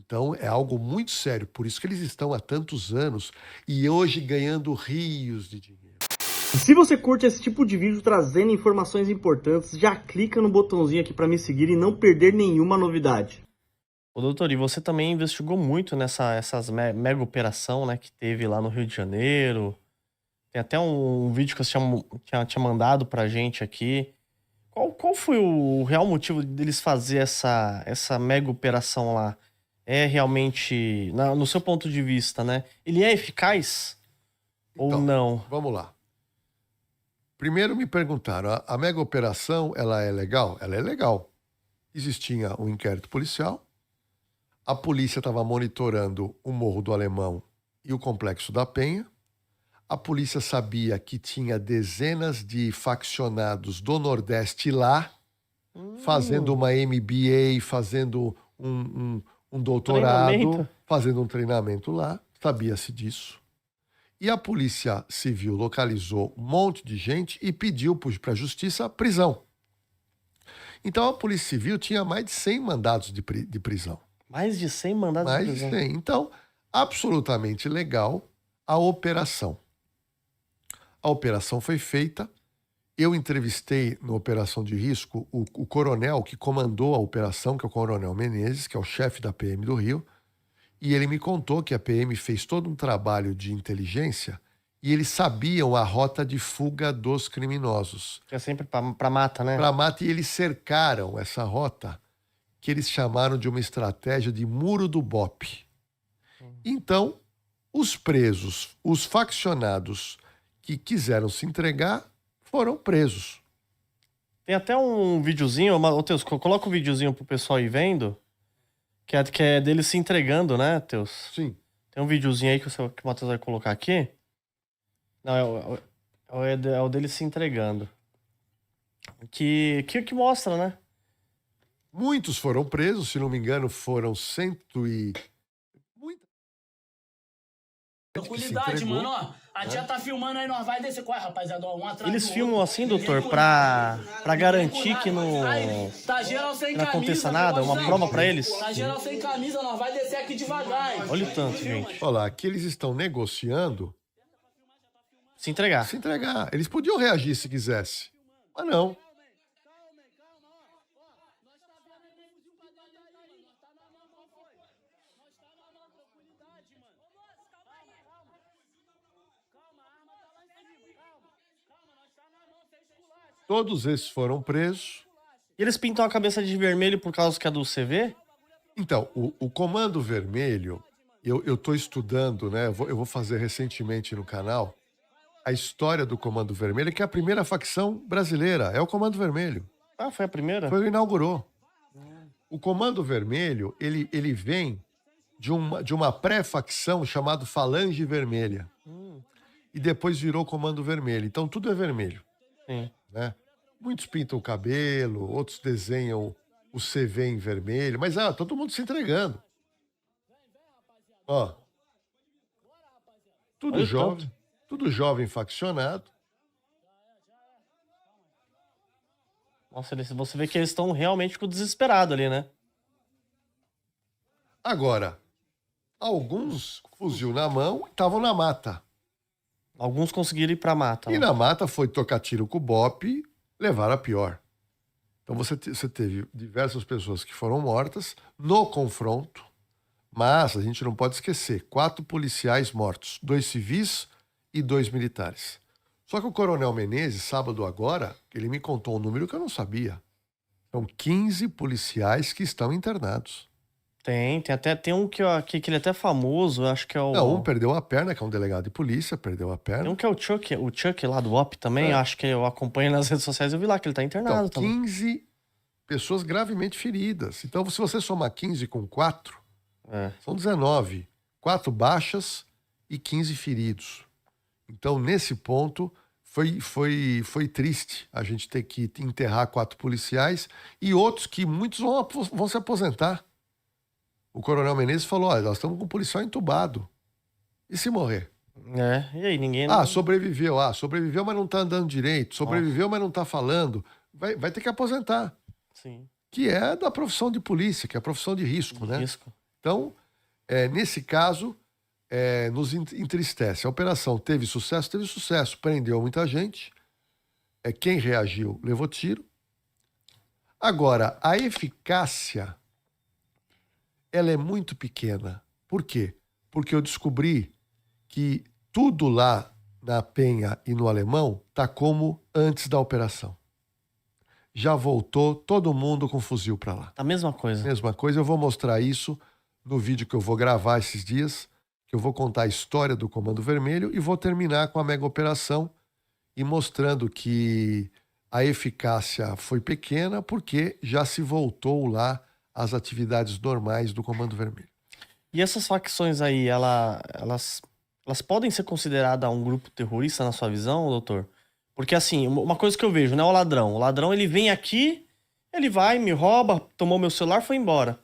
Então é algo muito sério, por isso que eles estão há tantos anos e hoje ganhando rios de dinheiro. E se você curte esse tipo de vídeo trazendo informações importantes, já clica no botãozinho aqui para me seguir e não perder nenhuma novidade. Ô, doutor, e você também investigou muito essas mega operação, né, que teve lá no Rio de Janeiro. Tem até um vídeo que você tinha mandado pra gente aqui. Qual foi o real motivo deles fazer essa mega operação lá? É realmente, no seu ponto de vista, né? Ele é eficaz ou Então, não? vamos lá. Primeiro me perguntaram, a mega operação, ela é legal? Ela é legal. Existia um inquérito policial, a polícia estava monitorando o Morro do Alemão e o Complexo da Penha, a polícia sabia que tinha dezenas de faccionados do Nordeste lá, fazendo uma MBA, fazendo um doutorado, Treinamento. fazendo um treinamento lá, sabia-se disso. E a Polícia Civil localizou um monte de gente e pediu para a Justiça a prisão. Então a Polícia Civil tinha mais de 100 mandados de prisão. Mais de 100 mandados de Mais de prisão. 100. Então, absolutamente legal a operação. A operação foi feita. Eu entrevistei na operação de risco o coronel que comandou a operação, que é o Coronel Menezes, que é o chefe da PM do Rio. E ele me contou que a PM fez todo um trabalho de inteligência e eles sabiam a rota de fuga dos criminosos. Que é sempre pra mata, né? Para mata, e eles cercaram essa rota, que eles chamaram de uma estratégia de muro do Bope. Então, os presos, os faccionados que quiseram se entregar, foram presos. Tem até um videozinho, ô Teus, coloca um videozinho pro pessoal ir vendo, que é dele se entregando, né, Teus? Sim. Tem um videozinho aí que o Matheus vai colocar aqui. Não, é o dele se entregando. Que mostra, né? Muitos foram presos, se não me engano, foram cento e... Tranquilidade, mano, ó. A tia tá filmando aí, nós vai descer. Qual é, rapaziada? Ó, um atrás Eles do filmam outro. assim, doutor, pra garantir que não, Tá geral sem não camisa, aconteça nada? Uma prova pra eles? Tá geral sem camisa, nós vai descer aqui devagar, hein? Olha o tanto, gente. Olha lá, aqui eles estão negociando Se entregar. se entregar. Eles podiam reagir se quisesse, mas não. Todos esses foram presos. E eles pintam a cabeça de vermelho por causa que é do CV? Então, o Comando Vermelho, eu estou estudando, né? Eu vou fazer recentemente no canal a história do Comando Vermelho, que é a primeira facção brasileira, é o Comando Vermelho. Ah, foi a primeira? Foi o que inaugurou. O Comando Vermelho, ele vem de uma pré-facção chamada Falange Vermelha. E depois virou Comando Vermelho. Então tudo é vermelho. Sim. Né? Muitos pintam o cabelo, outros desenham o CV em vermelho, mas todo mundo se entregando. Ó, tudo Olha o jovem, tanto. tudo jovem faccionado. Nossa, você vê que eles estão realmente desesperados ali, né? Agora, alguns, fuzil na mão, estavam na mata. Alguns conseguiram ir pra mata. E Lá. na mata foi tocar tiro com o bope, levaram a pior. Então você teve diversas pessoas que foram mortas no confronto, mas a gente não pode esquecer, 4 policiais mortos, 2 civis e 2 militares. Só que o Coronel Menezes, sábado agora, ele me contou um número que eu não sabia. São 15 policiais que estão internados. Tem um que ele é até famoso, acho que é o... Não, um perdeu a perna, que é um delegado de polícia, perdeu a perna. Tem um que é o Chuck lá do OP também, acho que eu acompanho nas redes sociais, eu vi lá que ele tá internado Então, também. 15 pessoas gravemente feridas. Então, se você somar 15 com 4, são 19. 4 baixas e 15 feridos. Então, nesse ponto, foi triste a gente ter que enterrar 4 policiais e outros que muitos vão se aposentar. O Coronel Menezes falou, olha, nós estamos com um policial entubado. E se morrer? E aí ninguém... Sobreviveu. Sobreviveu, mas não tá andando direito. Sobreviveu, mas não tá falando. Vai ter que aposentar. Sim. Que é da profissão de polícia, que é a profissão de risco, né? Risco. Então, Nesse caso, nos entristece. A operação teve sucesso, prendeu muita gente. Quem reagiu levou tiro. Agora, a eficácia, ela é muito pequena. Por quê? Porque eu descobri que tudo lá na Penha e no Alemão tá como antes da operação. Já voltou todo mundo com fuzil para lá. A mesma coisa. Mesma coisa, eu vou mostrar isso no vídeo que eu vou gravar esses dias, que eu vou contar a história do Comando Vermelho e vou terminar com a mega operação e mostrando que a eficácia foi pequena porque já se voltou lá às atividades normais do Comando Vermelho. E essas facções aí, elas podem ser consideradas um grupo terrorista na sua visão, doutor? Porque assim, uma coisa que eu vejo, né, o ladrão ele vem aqui, ele vai, me rouba, tomou meu celular, foi embora.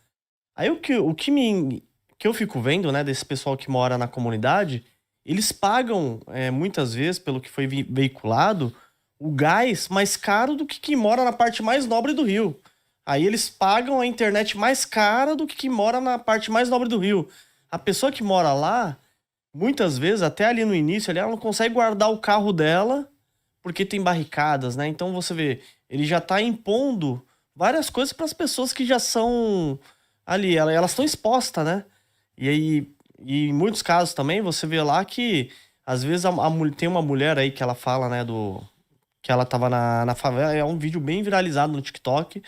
Aí o que eu fico vendo, né, desse pessoal que mora na comunidade, eles pagam, muitas vezes, pelo que foi veiculado, o gás mais caro do que quem mora na parte mais nobre do Rio. Aí eles pagam a internet mais cara do que quem mora na parte mais nobre do Rio. A pessoa que mora lá, muitas vezes, até ali no início, ela não consegue guardar o carro dela porque tem barricadas, né? Então você vê, ele já tá impondo várias coisas para as pessoas que já são ali, elas estão expostas, né? E aí, em muitos casos também, você vê lá que às vezes tem uma mulher aí que ela fala, né, que ela tava na favela, é um vídeo bem viralizado no TikTok,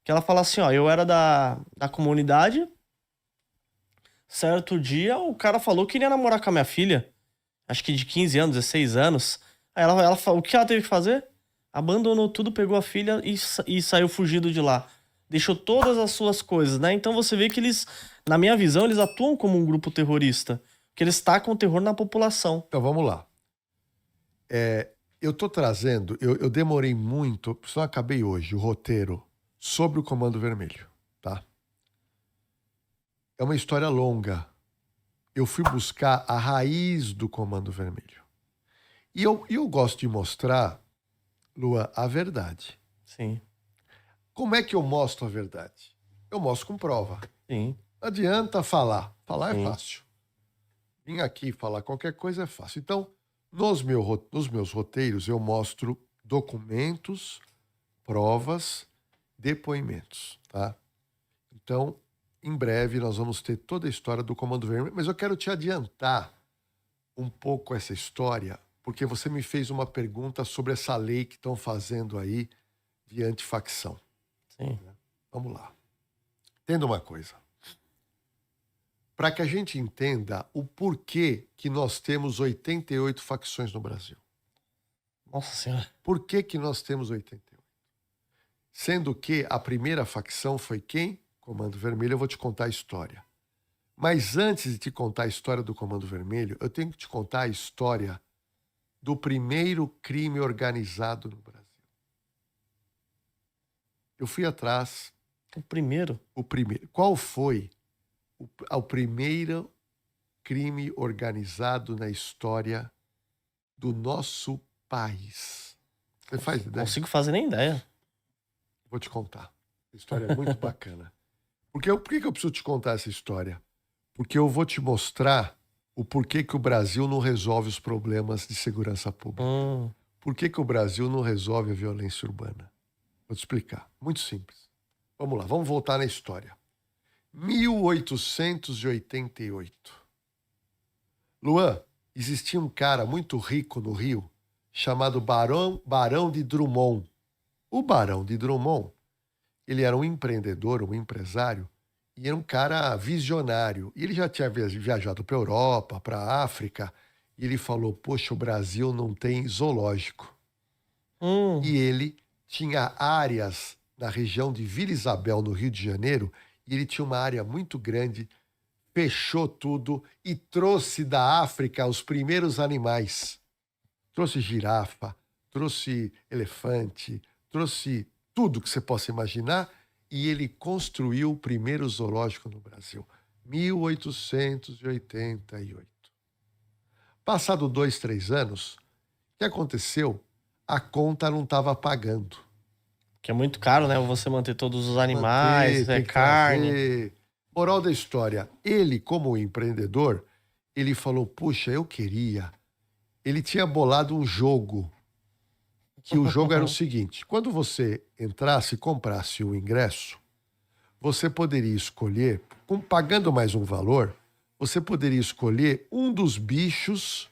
que ela fala assim, ó, eu era da comunidade, certo dia o cara falou que iria namorar com a minha filha, acho que de 15 anos, 16 anos. Aí ela o que ela teve que fazer? Abandonou tudo, pegou a filha e saiu fugido de lá. Deixou todas as suas coisas, né? Então você vê que eles, na minha visão, eles atuam como um grupo terrorista, que eles tacam terror na população. Então vamos lá. Eu tô trazendo, eu demorei muito, só acabei hoje, o roteiro sobre o Comando Vermelho, tá? É uma história longa. Eu fui buscar a raiz do Comando Vermelho. E eu gosto de mostrar, Lua, a verdade. Sim. Como é que eu mostro a verdade? Eu mostro com prova. Sim. Não adianta falar. Falar Sim. é fácil. Vir aqui falar qualquer coisa é fácil. Então, nos meus roteiros, eu mostro documentos, provas, depoimentos, tá? Então, em breve, nós vamos ter toda a história do Comando Vermelho, mas eu quero te adiantar um pouco essa história, porque você me fez uma pergunta sobre essa lei que estão fazendo aí de antifacção. Sim. Vamos lá. Entenda uma coisa. Para que a gente entenda o porquê que nós temos 88 facções no Brasil. Nossa Senhora. Por que nós temos 88? Sendo que a primeira facção foi quem? Comando Vermelho. Eu vou te contar a história. Mas antes de te contar a história do Comando Vermelho, eu tenho que te contar a história do primeiro crime organizado no Brasil. Eu fui atrás. O primeiro? O primeiro. Qual foi o primeiro crime organizado na história do nosso país? Você faz ideia? Não consigo fazer nem ideia. Vou te contar. A história é muito bacana. Por que eu preciso te contar essa história? Porque eu vou te mostrar o porquê que o Brasil não resolve os problemas de segurança pública. Por que o Brasil não resolve a violência urbana? Vou te explicar. Muito simples. Vamos lá, vamos voltar na história. 1888. Luan, existia um cara muito rico no Rio chamado Barão de Drummond. O Barão de Drummond, ele era um empreendedor, um empresário, e era um cara visionário. E ele já tinha viajado para a Europa, para a África, e ele falou, poxa, o Brasil não tem zoológico. E ele tinha áreas na região de Vila Isabel, no Rio de Janeiro, e ele tinha uma área muito grande, fechou tudo e trouxe da África os primeiros animais. Trouxe girafa, trouxe elefante, trouxe tudo que você possa imaginar, e ele construiu o primeiro zoológico no Brasil, 1888. Passado 2, 3 anos, o que aconteceu? A conta não estava pagando. Que é muito caro, né? Você manter todos os animais, tem que carne. trazer, Moral da história, ele, como empreendedor, ele falou, puxa, eu queria. Ele tinha bolado um jogo, que o jogo era o seguinte, quando você entrasse e comprasse o ingresso, você poderia escolher, pagando mais um valor, você poderia escolher um dos bichos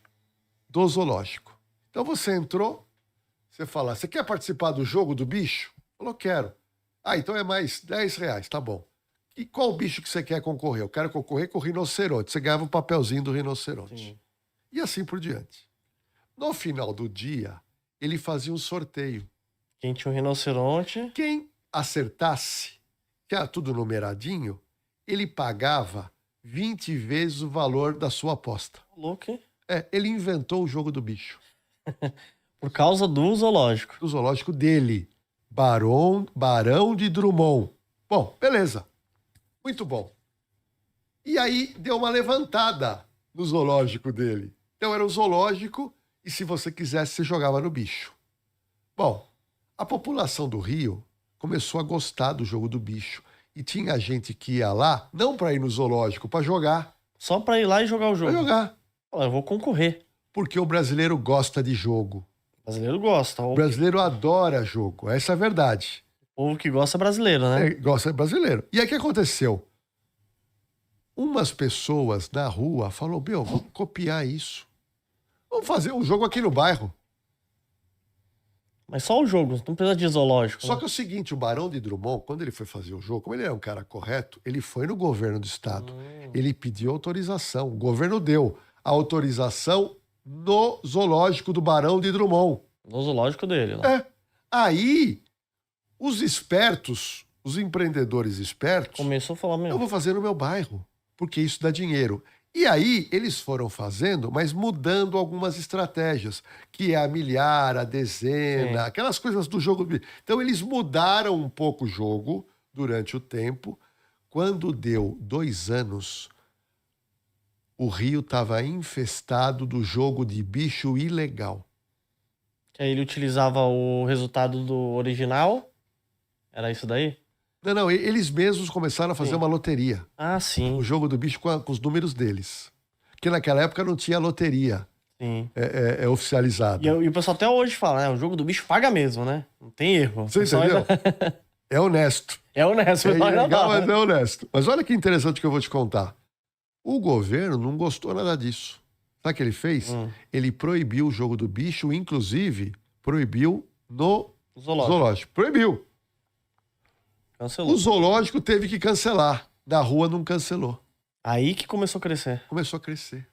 do zoológico. Então você entrou, você fala, você quer participar do jogo do bicho? Falou, quero. Ah, então é mais R$10, tá bom. E qual bicho que você quer concorrer? Eu quero concorrer com o rinoceronte. Você ganhava o papelzinho do rinoceronte. Sim. E assim por diante. No final do dia, ele fazia um sorteio. Quem tinha um rinoceronte... Quem acertasse, que era tudo numeradinho, ele pagava 20 vezes o valor da sua aposta. Louco, hein? Ele inventou o jogo do bicho. Por causa do zoológico. Do zoológico dele. Barão de Drummond. Bom, beleza. Muito bom. E aí deu uma levantada no zoológico dele. Então era um zoológico e se você quisesse, você jogava no bicho. Bom, a população do Rio começou a gostar do jogo do bicho. E tinha gente que ia lá, não para ir no zoológico, para jogar. Só pra ir lá e jogar o jogo. Para jogar. Fala, eu vou concorrer. Porque o brasileiro gosta de jogo. O brasileiro gosta. O brasileiro adora jogo. Essa é a verdade. O povo que gosta é brasileiro, né? Gosta de brasileiro. E aí o que aconteceu? Umas pessoas na rua falaram, vamos copiar isso. Vamos fazer um jogo aqui no bairro. Mas só o jogo, não precisa de zoológico. Só que é o seguinte, o Barão de Drummond, quando ele foi fazer o jogo, como ele era um cara correto, ele foi no governo do estado. Ele pediu autorização. O governo deu a autorização no zoológico do Barão de Drummond. No zoológico dele. Lá. Aí, os espertos, os empreendedores espertos... Começou a falar eu mesmo. vou fazer no meu bairro, porque isso dá dinheiro. E aí, eles foram fazendo, mas mudando algumas estratégias, que é a milhar, a dezena, aquelas coisas do jogo. Então, eles mudaram um pouco o jogo durante o tempo. Quando deu 2 anos, o Rio estava infestado do jogo de bicho ilegal. Que aí ele utilizava o resultado do original. Era isso daí? Não, eles mesmos começaram a fazer uma loteria. Ah, sim. O jogo do bicho com os números deles. Porque naquela época não tinha loteria Sim. oficializada. E o pessoal até hoje fala, né? O jogo do bicho paga mesmo, né? Não tem erro. Você entendeu? É honesto. É honesto. É ilegal, mas é honesto. Mas olha que interessante que eu vou te contar. O governo não gostou nada disso. Sabe o que ele fez? Ele proibiu o jogo do bicho, inclusive proibiu no zoológico. Proibiu. Cancelou. O zoológico teve que cancelar. Na rua não cancelou. Aí que começou a crescer. Começou a crescer.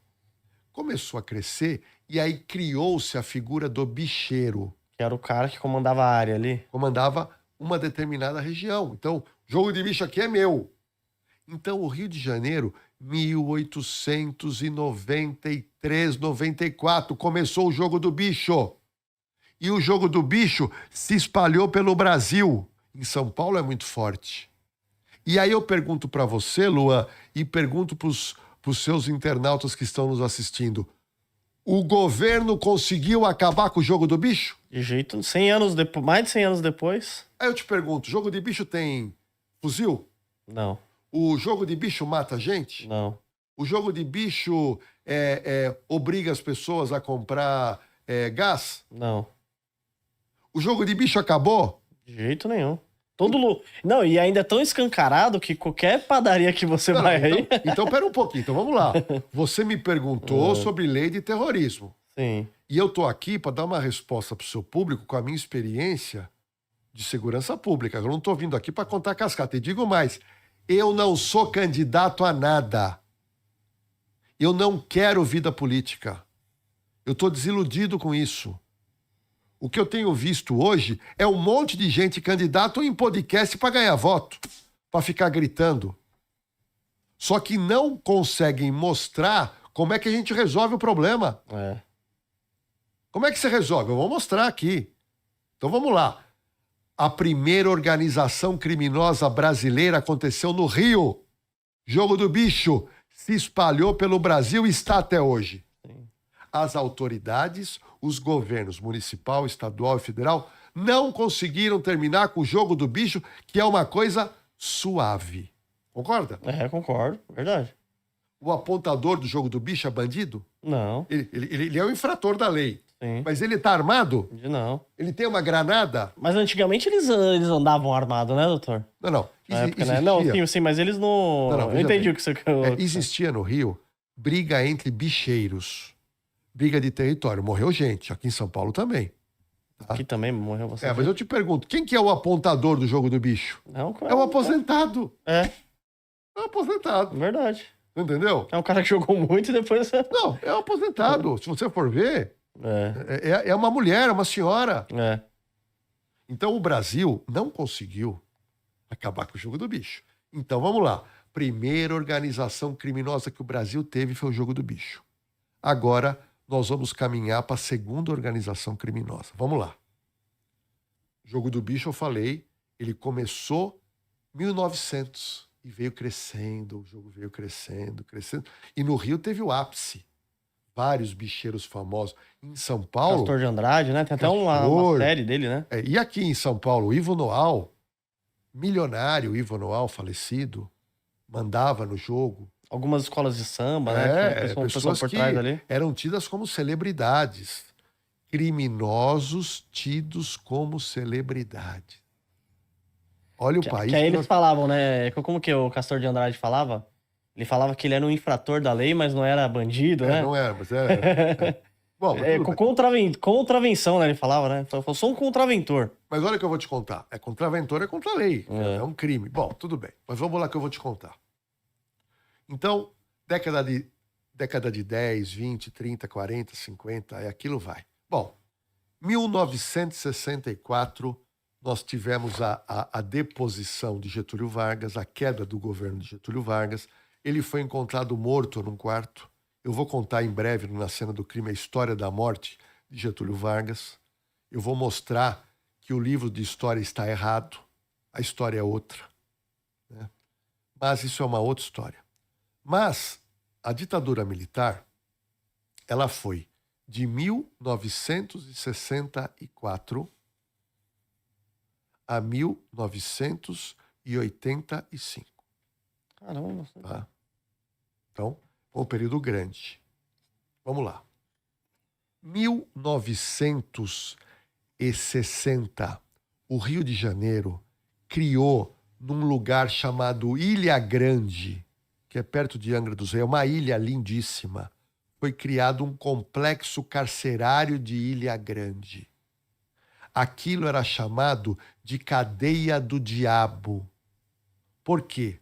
Começou a crescer e aí criou-se a figura do bicheiro. Que era o cara que comandava a área ali. Comandava uma determinada região. Então, jogo de bicho aqui é meu. Então, o Rio de Janeiro, 1893, 94, começou o jogo do bicho. E o jogo do bicho se espalhou pelo Brasil. Em São Paulo é muito forte. E aí eu pergunto para você, Luan, e pergunto para os seus internautas que estão nos assistindo. O governo conseguiu acabar com o jogo do bicho? De jeito, 100 anos depois, mais de 100 anos depois? Aí eu te pergunto, jogo de bicho tem fuzil? Não. O jogo de bicho mata gente? Não. O jogo de bicho obriga as pessoas a comprar gás? Não. O jogo de bicho acabou? De jeito nenhum. Não, e ainda é tão escancarado que qualquer padaria que você vai aí... Então, pera um pouquinho. Então, vamos lá. Você me perguntou sobre lei de terrorismo. Sim. E eu tô aqui para dar uma resposta pro seu público com a minha experiência de segurança pública. Eu não tô vindo aqui para contar cascata. E digo mais, eu não sou candidato a nada. Eu não quero vida política. Eu tô desiludido com isso. O que eu tenho visto hoje é um monte de gente candidato em podcast para ganhar voto, para ficar gritando. Só que não conseguem mostrar como é que a gente resolve o problema. Como é que você resolve? Eu vou mostrar aqui. Então vamos lá. A primeira organização criminosa brasileira aconteceu no Rio. Jogo do bicho se espalhou pelo Brasil e está até hoje. As autoridades, os governos municipal, estadual e federal não conseguiram terminar com o jogo do bicho, que é uma coisa suave. Concorda? Concordo. Verdade. O apontador do jogo do bicho é bandido? Não. Ele é o infrator da lei. Sim. Mas ele tá armado? Não. Ele tem uma granada? Mas antigamente eles andavam armados, né, doutor? Não. Na época, né? Não, sim, mas eles não... Eu entendi o que você... Existia no Rio briga entre bicheiros. Briga de território. Morreu gente. Aqui em São Paulo também. Tá? Aqui também morreu você. Mas eu te pergunto, quem que é o apontador do jogo do bicho? É o aposentado. É o aposentado. Verdade. Entendeu? É um cara que jogou muito e depois... Não, é o aposentado. Se você for ver, é uma mulher, é uma senhora. Então o Brasil não conseguiu acabar com o jogo do bicho. Então vamos lá. Primeira organização criminosa que o Brasil teve foi o jogo do bicho. Agora nós vamos caminhar para a segunda organização criminosa. Vamos lá. O jogo do bicho, eu falei, ele começou em 1900 e veio crescendo, o jogo veio crescendo. E no Rio teve o ápice. Vários bicheiros famosos. Em São Paulo... Castor de Andrade, né? Tem até uma série dele, né? E aqui em São Paulo, o Ivo Noal, milionário Ivo Noal, falecido, mandava no jogo. Algumas escolas de samba, né? Pessoas por trás ali. Eram tidas como celebridades. Criminosos tidos como celebridades. Olha o país... Que aí eles falavam, né? Como que o Castor de Andrade falava? Ele falava que ele era um infrator da lei, mas não era bandido, né? Não era, mas era... Bom, contravenção, né? Ele falava, né? Eu sou um contraventor. Mas olha o que eu vou te contar. Contraventor é contra a lei. É um crime. Bom, tudo bem. Mas vamos lá que eu vou te contar. Então, década de 10, 20, 30, 40, 50, aquilo vai. Bom, 1964, nós tivemos a deposição de Getúlio Vargas, a queda do governo de Getúlio Vargas. Ele foi encontrado morto num quarto. Eu vou contar em breve, na cena do crime, a história da morte de Getúlio Vargas. Eu vou mostrar que o livro de história está errado. A história é outra. Né? Mas isso é uma outra história. Mas a ditadura militar, ela foi de 1964 a 1985. Caramba. Tá? Então, foi um período grande. Vamos lá. 1960, o Rio de Janeiro criou num lugar chamado Ilha Grande, que é perto de Angra dos Reis, é uma ilha lindíssima. Foi criado um complexo carcerário de Ilha Grande. Aquilo era chamado de cadeia do diabo. Por quê?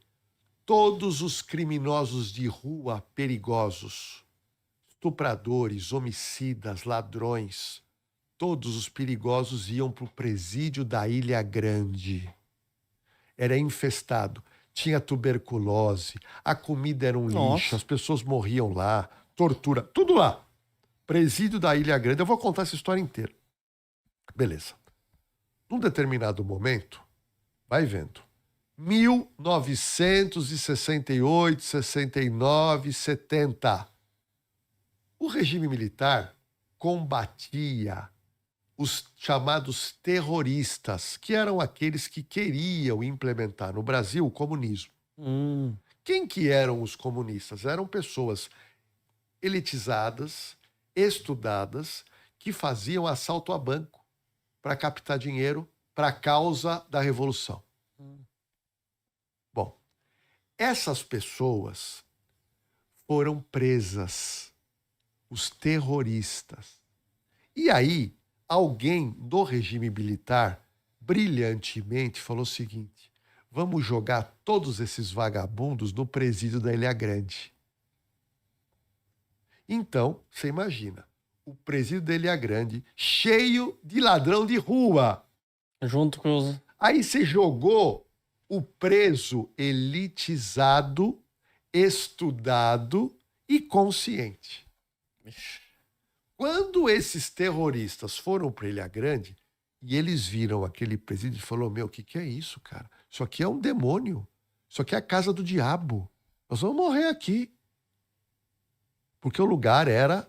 Todos os criminosos de rua perigosos, estupradores, homicidas, ladrões, todos os perigosos iam para o presídio da Ilha Grande. Era infestado, tinha tuberculose, a comida era um lixo, as pessoas morriam lá, tortura, tudo lá. Presídio da Ilha Grande. Eu vou contar essa história inteira. Beleza. Num determinado momento, vai vendo, 1968, 69, 70. O regime militar combatia os chamados terroristas, que eram aqueles que queriam implementar no Brasil o comunismo. Quem que eram os comunistas? Eram pessoas elitizadas, estudadas, que faziam assalto a banco para captar dinheiro para a causa da revolução. Bom, essas pessoas foram presas, os terroristas. E aí, alguém do regime militar, brilhantemente, falou o seguinte: vamos jogar todos esses vagabundos no presídio da Ilha Grande. Então, você imagina, o presídio da Ilha Grande cheio de ladrão de rua. Junto com os... Aí você jogou o preso elitizado, estudado e consciente. Quando esses terroristas foram para Ilha Grande e eles viram aquele presídio e falaram: meu, o que é isso, cara? Isso aqui é um demônio. Isso aqui é a casa do diabo. Nós vamos morrer aqui. Porque o lugar era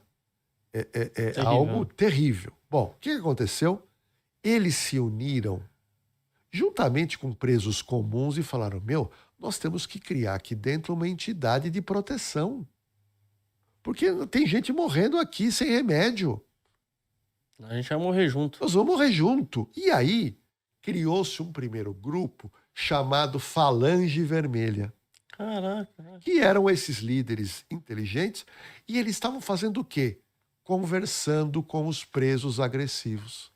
terrível. Algo terrível. Bom, o que aconteceu? Eles se uniram juntamente com presos comuns e falaram: meu, nós temos que criar aqui dentro uma entidade de proteção. Porque tem gente morrendo aqui sem remédio. A gente vai morrer junto. Nós vamos morrer junto. E aí, criou-se um primeiro grupo chamado Falange Vermelha. Caraca. Que eram esses líderes inteligentes. E eles estavam fazendo o quê? Conversando com os presos agressivos.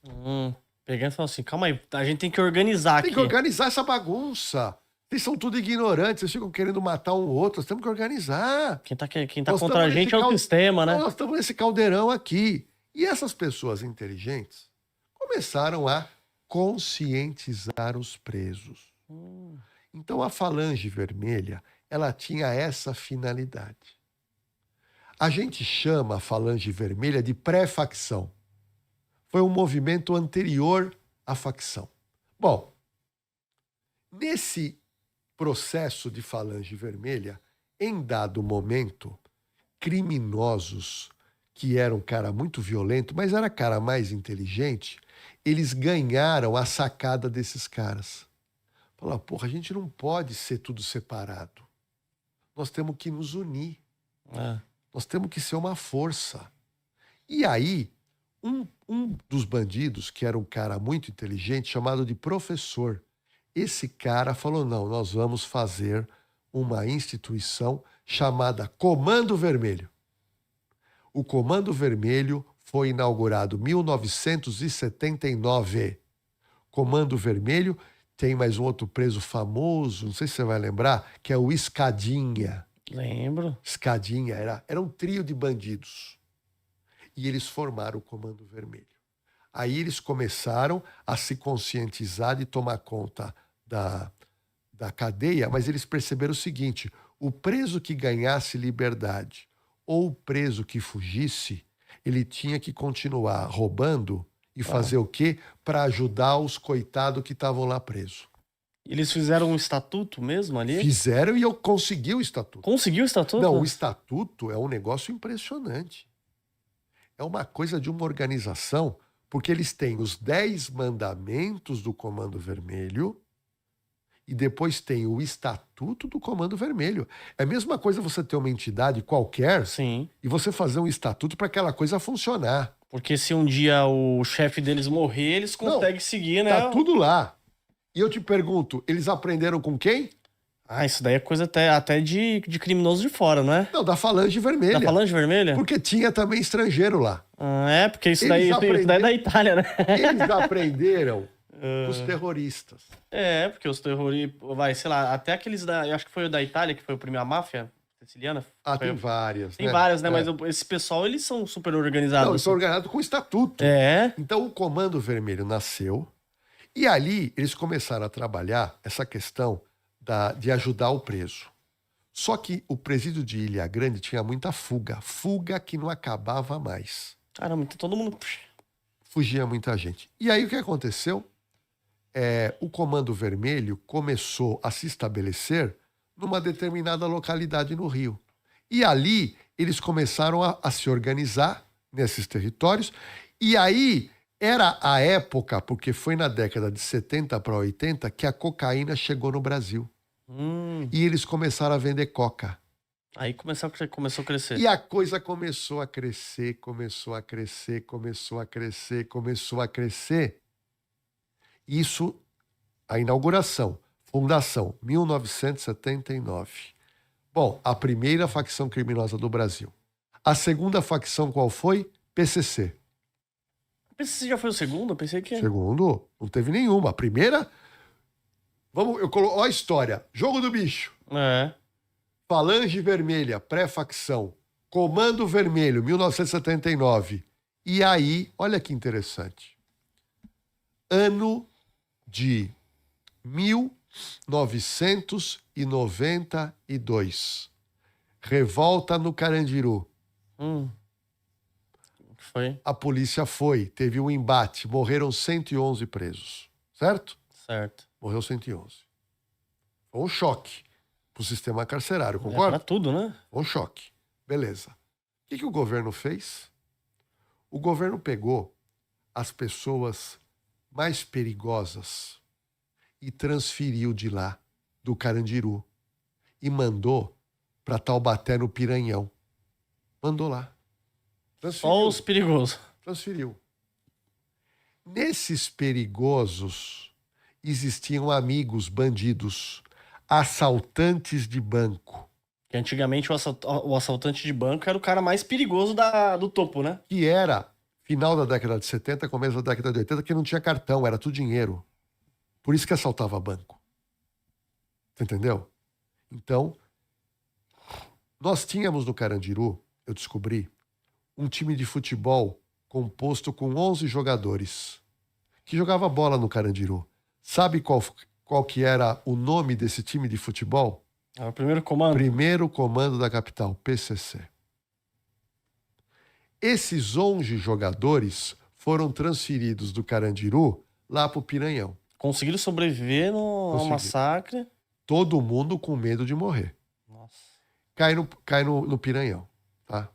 Pegando e falando assim, calma aí, a gente tem que organizar aqui. Tem que organizar essa bagunça. Vocês são tudo ignorantes, vocês ficam querendo matar um outro. Nós temos que organizar. Quem tá Nós contra a estamos gente é o nesse sistema, né? Nós estamos nesse caldeirão aqui. E essas pessoas inteligentes começaram a conscientizar os presos. Então a Falange Vermelha, ela tinha essa finalidade. A gente chama a Falange Vermelha de pré-facção. Foi um movimento anterior à facção. Bom, nesse processo de Falange Vermelha, em dado momento, criminosos que eram cara muito violento, mas era cara mais inteligente, eles ganharam a sacada desses caras. Falaram, porra, a gente não pode ser tudo separado. Nós temos que nos unir. Nós temos que ser uma força. E aí, um dos bandidos, que era um cara muito inteligente, chamado de Professor, esse cara falou, não, nós vamos fazer uma instituição chamada Comando Vermelho. O Comando Vermelho foi inaugurado em 1979. Comando Vermelho tem mais um outro preso famoso, não sei se você vai lembrar, que é o Escadinha. Lembro. Escadinha era um trio de bandidos. E eles formaram o Comando Vermelho. Aí eles começaram a se conscientizar de tomar conta da cadeia, mas eles perceberam o seguinte, o preso que ganhasse liberdade ou o preso que fugisse, ele tinha que continuar roubando e fazer o quê? Para ajudar os coitados que estavam lá presos. Eles fizeram um estatuto mesmo ali? Fizeram e eu consegui o estatuto. Conseguiu o estatuto? Não, o estatuto é um negócio impressionante. É uma coisa de uma organização, porque eles têm os 10 mandamentos do Comando Vermelho e depois tem o estatuto do Comando Vermelho. É a mesma coisa você ter uma entidade qualquer Sim. e você fazer um estatuto para aquela coisa funcionar. Porque se um dia o chefe deles morrer, eles conseguem seguir, né? Tá tudo lá. E eu te pergunto, eles aprenderam com quem? Isso daí é coisa até de criminoso de fora, não é? Não, da Falange Vermelha. Da Falange Vermelha? Porque tinha também estrangeiro lá. Porque isso daí é da Itália, né? Eles aprenderam os terroristas. Porque os terroristas, sei lá, até aqueles eu acho que foi o da Itália, que foi o primeiro, a máfia siciliana. Tem várias, Tem várias, né? Mas esse pessoal, eles são super organizados. Não, eles são organizados com estatuto. Então o Comando Vermelho nasceu e ali eles começaram a trabalhar essa questão de ajudar o preso. Só que o presídio de Ilha Grande tinha muita fuga que não acabava mais. Caramba, então todo mundo... Fugia muita gente. E aí o que aconteceu? O Comando Vermelho começou a se estabelecer numa determinada localidade no Rio. E ali eles começaram a se organizar nesses territórios. E aí era a época, porque foi na década de 70 para 80, que a cocaína chegou no Brasil. E eles começaram a vender coca. Aí começou a crescer. E a coisa começou a crescer, começou a crescer, começou a crescer, começou a crescer. Isso, a inauguração, fundação, 1979. Bom, a primeira facção criminosa do Brasil. A segunda facção qual foi? PCC. PCC já foi o segundo? Eu pensei que... Segundo, não teve nenhuma. A primeira... Ó a história. Jogo do bicho. Falange Vermelha, pré-facção. Comando Vermelho, 1979. E aí, olha que interessante. Ano de 1992. Revolta no Carandiru. Foi? A polícia teve um embate, morreram 111 presos. Certo? Certo. Morreu 111. Foi um choque pro sistema carcerário, concorda? Pra tudo, né? Um choque. Beleza. O que o governo fez? O governo pegou as pessoas mais perigosas e transferiu de lá, do Carandiru, e mandou para Taubaté, no Piranhão. Mandou lá. Só os perigosos. Transferiu. Nesses perigosos existiam amigos bandidos, assaltantes de banco. Que antigamente o assaltante de banco era o cara mais perigoso do topo, né? Que era final da década de 70, começo da década de 80, que não tinha cartão, era tudo dinheiro. Por isso que assaltava banco. Você entendeu? Então, nós tínhamos no Carandiru, eu descobri, um time de futebol composto com 11 jogadores que jogava bola no Carandiru. Sabe qual que era o nome desse time de futebol? Era o primeiro comando? Primeiro Comando da Capital, PCC. Esses 11 jogadores foram transferidos do Carandiru lá para o Piranhão. Conseguiram sobreviver ao massacre. Todo mundo com medo de morrer. Nossa. Cai no Piranhão, tá?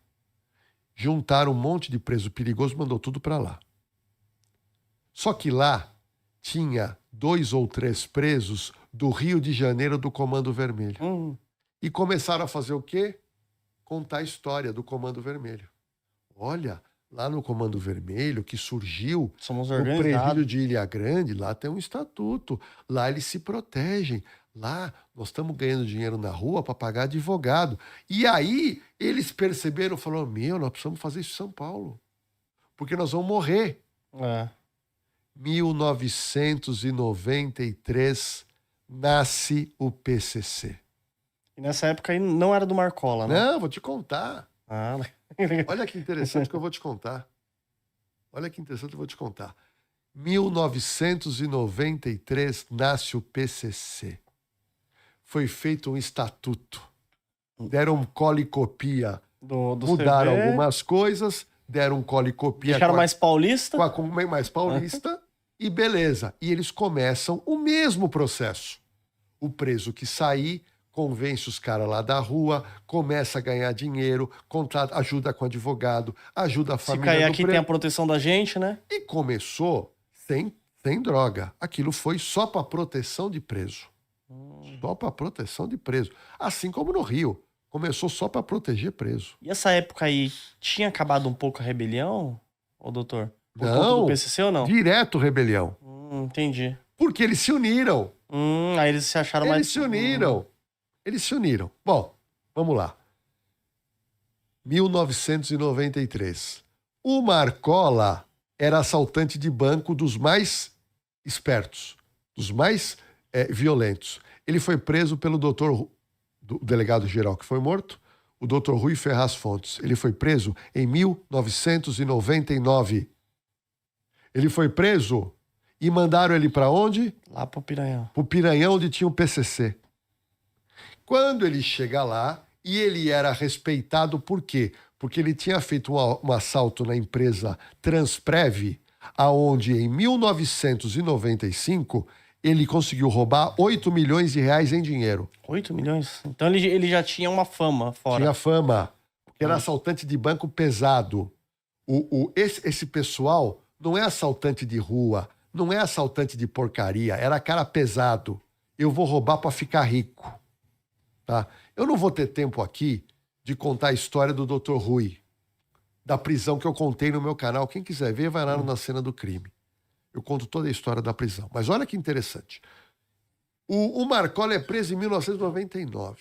Juntaram um monte de preso perigoso, mandou tudo para lá. Só que lá tinha 2 ou 3 presos do Rio de Janeiro do Comando Vermelho. E começaram a fazer o quê? Contar a história do Comando Vermelho. Olha, lá no Comando Vermelho, que surgiu Somos no organizados. presídio de Ilha Grande, lá tem um estatuto. Lá eles se protegem. Lá nós estamos ganhando dinheiro na rua para pagar advogado. E aí eles perceberam, falaram, nós precisamos fazer isso em São Paulo. Porque nós vamos morrer. 1993 nasce o PCC. E nessa época aí não era do Marcola, né? Não, vou te contar. Ah, Olha que interessante que eu vou te contar. 1993 nasce o PCC. Foi feito um estatuto. Deram colicopia. Mudaram CV. algumas coisas, deram colicopia. Deixaram mais paulista. Com mais paulista. E beleza. E eles começam o mesmo processo. O preso que sair convence os caras lá da rua, começa a ganhar dinheiro, ajuda com advogado, ajuda a família. Se cair aqui tem a proteção da gente, né? E começou sem droga. Aquilo foi só para proteção de preso. Só para proteção de preso. Assim como no Rio. Começou só para proteger preso. E essa época aí, tinha acabado um pouco a rebelião, ô doutor? Por conta Não, do PCC ou não? direto rebelião. Entendi. Porque eles se uniram. Aí eles se acharam mais... Eles se uniram. Bom, vamos lá. 1993. O Marcola era assaltante de banco dos mais espertos, dos mais violentos. Ele foi preso pelo do delegado geral que foi morto, o doutor Rui Ferraz Fontes. Ele foi preso em 1999. Ele foi preso e mandaram ele para onde? Lá pro Piranhão. Pro Piranhão, onde tinha o PCC. Quando ele chega lá, e ele era respeitado por quê? Porque ele tinha feito um assalto na empresa Transprev, aonde em 1995 ele conseguiu roubar 8 milhões de reais em dinheiro. 8 milhões? Então ele já tinha uma fama fora. Tinha fama, porque era assaltante de banco pesado. Esse pessoal não é assaltante de rua, não é assaltante de porcaria, era cara pesado. Eu vou roubar para ficar rico. Tá? Eu não vou ter tempo aqui de contar a história do Dr. Rui, da prisão que eu contei no meu canal. Quem quiser ver, vai lá na cena do crime. Eu conto toda a história da prisão. Mas olha que interessante. O Marcola é preso em 1999.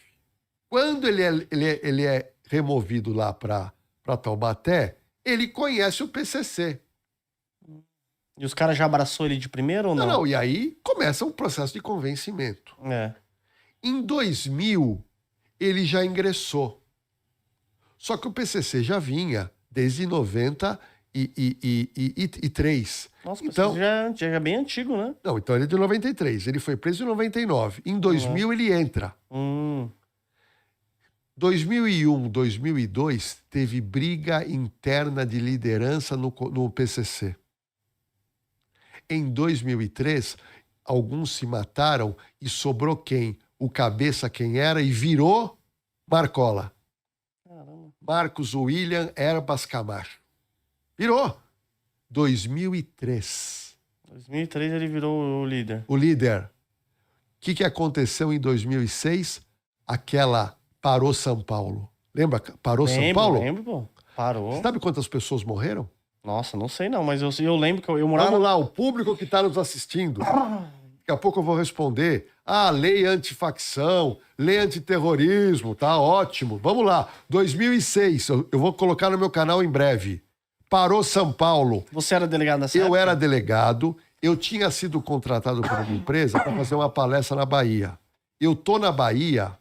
Quando ele é removido lá para Taubaté, ele conhece o PCC. E os caras já abraçou ele de primeiro ou não? Não, e aí começa um processo de convencimento. Em 2000, ele já ingressou. Só que o PCC já vinha desde 93. Nossa, então, já é bem antigo, né? Não, então ele é de 93. Ele foi preso em 99. Em 2000, ele entra. 2001, 2002, teve briga interna de liderança no PCC. Em 2003, alguns se mataram e sobrou quem? O cabeça quem era e virou Marcola. Caramba. Marcos William Herbas Camacho. Virou. 2003. 2003 ele virou o líder. O líder. O que aconteceu em 2006? aquela Parou São Paulo. Lembra? Parou São Paulo? Lembro, pô. Parou. Sabe quantas pessoas morreram? Nossa, não sei não, mas eu lembro que eu morava... Vamos lá, o público que está nos assistindo. Daqui a pouco eu vou responder. Lei antifacção, lei antiterrorismo, tá ótimo. Vamos lá, 2006, eu vou colocar no meu canal em breve. Parou São Paulo. Você era delegado nessa Eu época? era delegado, eu tinha sido contratado por uma empresa para fazer uma palestra na Bahia. Eu tô na Bahia,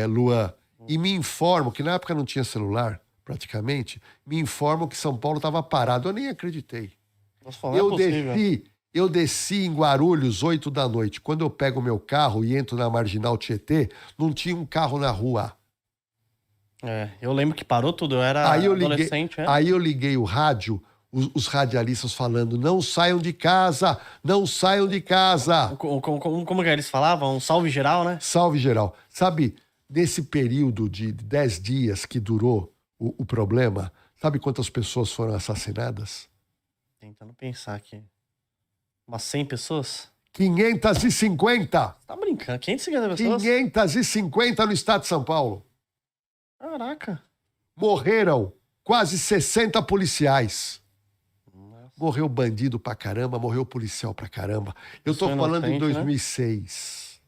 Luan, e me informam, que na época não tinha celular, praticamente, me informam que São Paulo estava parado. Eu nem acreditei. Nossa, não é possível. Eu desci em Guarulhos 8 da noite. Quando eu pego o meu carro e entro na Marginal Tietê, não tinha um carro na rua. Eu lembro que parou tudo, eu era adolescente. Aí eu liguei o rádio, os radialistas falando, não saiam de casa, não saiam de casa. Como que eles falavam? Um salve geral, né? Salve geral. Sabe, nesse período de 10 dias que durou o problema, sabe quantas pessoas foram assassinadas? Tentando pensar aqui. Umas 100 pessoas? 550! Tá brincando? 550 pessoas? 550 no estado de São Paulo. Caraca. Morreram quase 60 policiais. Nossa. Morreu bandido pra caramba, morreu policial pra caramba. Eu tô falando em 2006.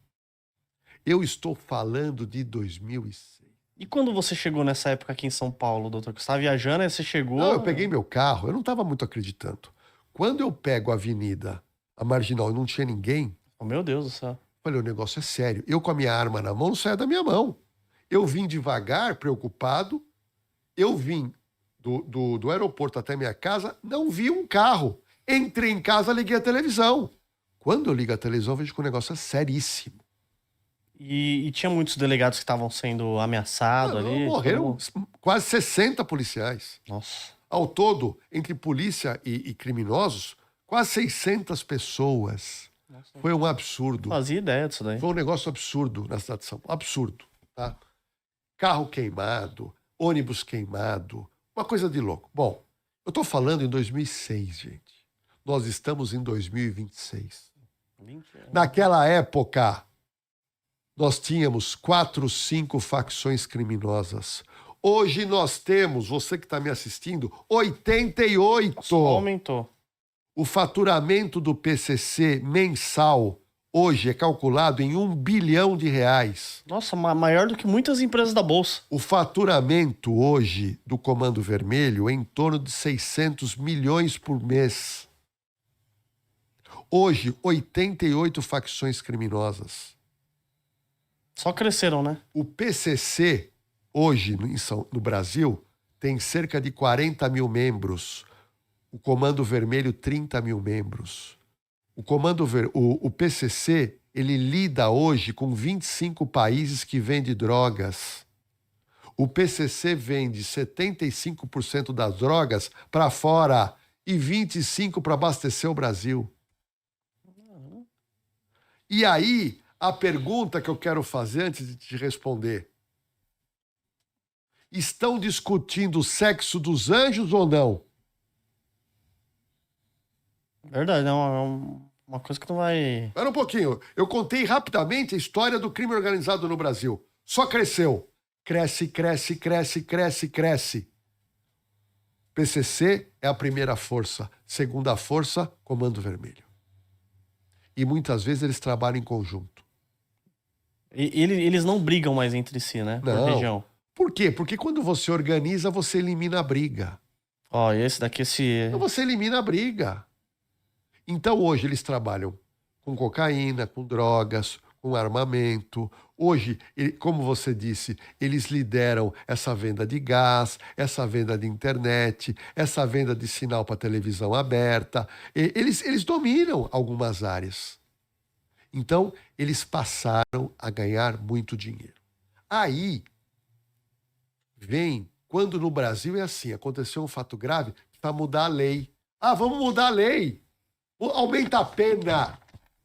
Eu estou falando de 2006. E quando você chegou nessa época aqui em São Paulo, doutor? Você estava viajando, aí você chegou... Não, eu peguei meu carro, eu não estava muito acreditando. Quando eu pego a avenida, a Marginal, e não tinha ninguém... Oh, meu Deus do céu. Falei, o negócio é sério. Eu com a minha arma na mão, não saia da minha mão. Eu vim devagar, preocupado. Eu vim do aeroporto até minha casa, não vi um carro. Entrei em casa, liguei a televisão. Quando eu ligo a televisão, vejo que o negócio é seríssimo. E tinha muitos delegados que estavam sendo ameaçados ali? Morreram quase 60 policiais. Nossa. Ao todo, entre polícia e criminosos, quase 600 pessoas. Nossa. Foi um absurdo. Não fazia ideia disso daí. Foi um negócio absurdo na cidade de São Paulo. Absurdo, tá? Carro queimado, ônibus queimado, uma coisa de louco. Bom, eu tô falando em 2006, gente. Nós estamos em 2026. 20 anos. Naquela época, nós tínhamos 4, 5 facções criminosas. Hoje nós temos, você que está me assistindo, 88. Só aumentou. O faturamento do PCC mensal hoje é calculado em R$1 bilhão. Nossa, maior do que muitas empresas da Bolsa. O faturamento hoje do Comando Vermelho é em torno de 600 milhões por mês. Hoje, 88 facções criminosas. Só cresceram, né? O PCC, hoje, no Brasil, tem cerca de 40 mil membros. O Comando Vermelho, 30 mil membros. O PCC, ele lida hoje com 25 países que vendem drogas. O PCC vende 75% das drogas para fora e 25% para abastecer o Brasil. E aí, a pergunta que eu quero fazer antes de te responder. Estão discutindo o sexo dos anjos ou não? Verdade, é uma coisa que não vai... Espera um pouquinho. Eu contei rapidamente a história do crime organizado no Brasil. Só cresceu. Cresce, cresce, cresce, cresce, cresce. PCC é a primeira força. Segunda força, Comando Vermelho. E muitas vezes eles trabalham em conjunto. Eles não brigam mais entre si, né? Não. Por região. Por quê? Porque quando você organiza, você elimina a briga. Ó, esse daqui, Então você elimina a briga. Então hoje eles trabalham com cocaína, com drogas, com armamento. Hoje, como você disse, eles lideram essa venda de gás, essa venda de internet, essa venda de sinal para televisão aberta. Eles dominam algumas áreas. Então, eles passaram a ganhar muito dinheiro. Aí, vem, quando no Brasil é assim, aconteceu um fato grave, para mudar a lei. Ah, vamos mudar a lei. Aumenta a pena.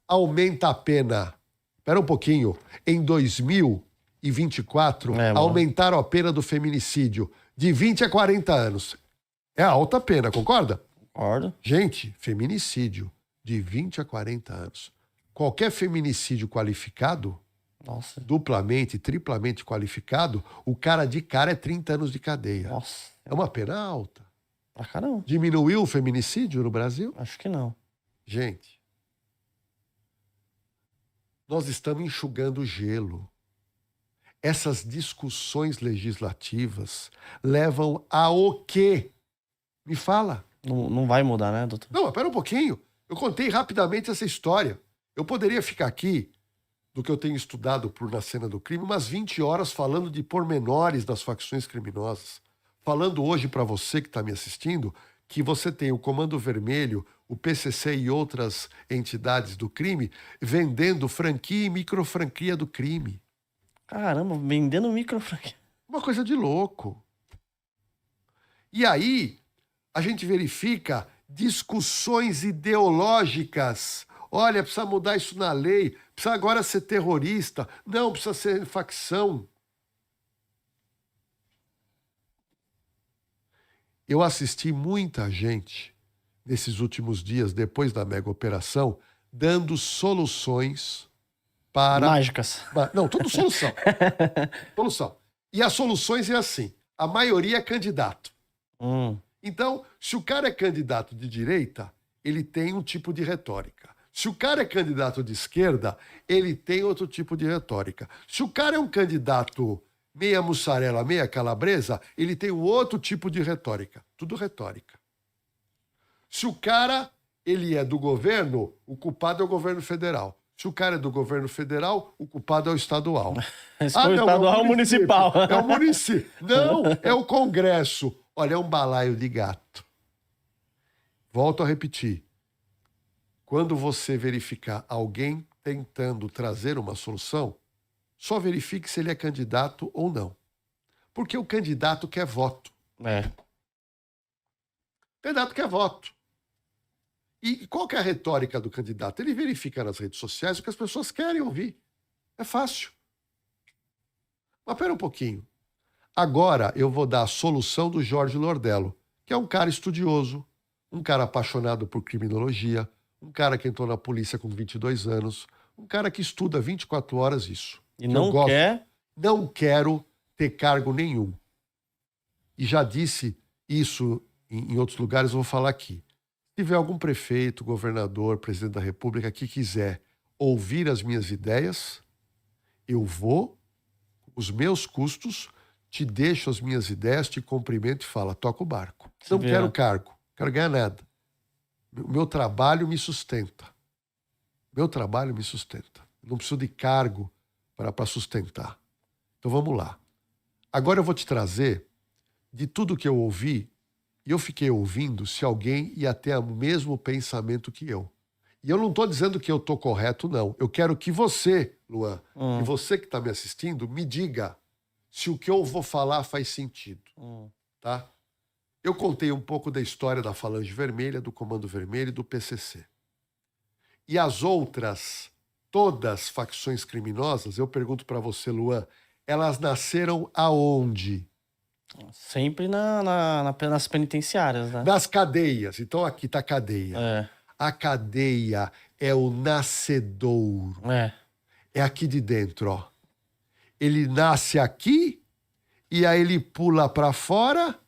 Aumenta a pena. Espera um pouquinho. Em 2024, aumentaram a pena do feminicídio de 20 a 40 anos. É alta pena, concorda? Concordo. Gente, feminicídio de 20 a 40 anos. Qualquer feminicídio qualificado Nossa. duplamente, triplamente qualificado, o cara de cara é 30 anos de cadeia. Nossa. É uma pena alta. Pra caramba. Diminuiu o feminicídio no Brasil? Acho que não. Gente, nós estamos enxugando gelo. Essas discussões legislativas levam a o quê? Me fala. Não vai mudar, né, doutor? Não, espera um pouquinho. Eu contei rapidamente essa história. Eu poderia ficar aqui, do que eu tenho estudado por Na Cena do Crime, umas 20 horas falando de pormenores das facções criminosas. Falando hoje para você que está me assistindo, que você tem o Comando Vermelho, o PCC e outras entidades do crime vendendo franquia e microfranquia do crime. Caramba, vendendo microfranquia. Uma coisa de louco. E aí, a gente verifica discussões ideológicas. Olha, precisa mudar isso na lei, precisa agora ser terrorista, não, precisa ser facção. Eu assisti muita gente, nesses últimos dias, depois da mega operação, dando soluções para... Mágicas. Não, tudo solução. Solução. E as soluções é assim, a maioria é candidato. Então, se o cara é candidato de direita, ele tem um tipo de retórica. Se o cara é candidato de esquerda, ele tem outro tipo de retórica. Se o cara é um candidato meia mussarela, meia calabresa, ele tem um outro tipo de retórica. Tudo retórica. Se o cara ele é do governo, o culpado é o governo federal. Se o cara é do governo federal, o culpado é o estadual. Esse foi o estadual, é o municipal. É o município. Não, é o Congresso. Olha, é um balaio de gato. Volto a repetir. Quando você verificar alguém tentando trazer uma solução, só verifique se ele é candidato ou não. Porque o candidato quer voto. É. O candidato quer voto. E qual que é a retórica do candidato? Ele verifica nas redes sociais o que as pessoas querem ouvir. É fácil. Mas pera um pouquinho. Agora eu vou dar a solução do Jorge Lordello, que é um cara estudioso, um cara apaixonado por criminologia, um cara que entrou na polícia com 22 anos, um cara que estuda 24 horas isso. E não quer? Não quero ter cargo nenhum. E já disse isso em outros lugares, eu vou falar aqui. Se tiver algum prefeito, governador, presidente da República que quiser ouvir as minhas ideias, eu vou, os meus custos, te deixo as minhas ideias, te cumprimento e falo, toca o barco. Não quero cargo, não quero ganhar nada. O meu trabalho me sustenta. Meu trabalho me sustenta. Não preciso de cargo para sustentar. Então vamos lá. Agora eu vou te trazer de tudo que eu ouvi, e eu fiquei ouvindo se alguém ia ter o mesmo pensamento que eu. E eu não estou dizendo que eu estou correto, não. Eu quero que você, Luan, e você que está me assistindo, me diga se o que eu vou falar faz sentido. Tá? Eu contei um pouco da história da Falange Vermelha, do Comando Vermelho e do PCC. E as outras, todas facções criminosas, eu pergunto para você, Luan, elas nasceram aonde? Sempre nas penitenciárias, né? Nas cadeias. Então aqui está a cadeia. É. A cadeia é o nascedouro. É aqui de dentro, ó. Ele nasce aqui e aí ele pula para fora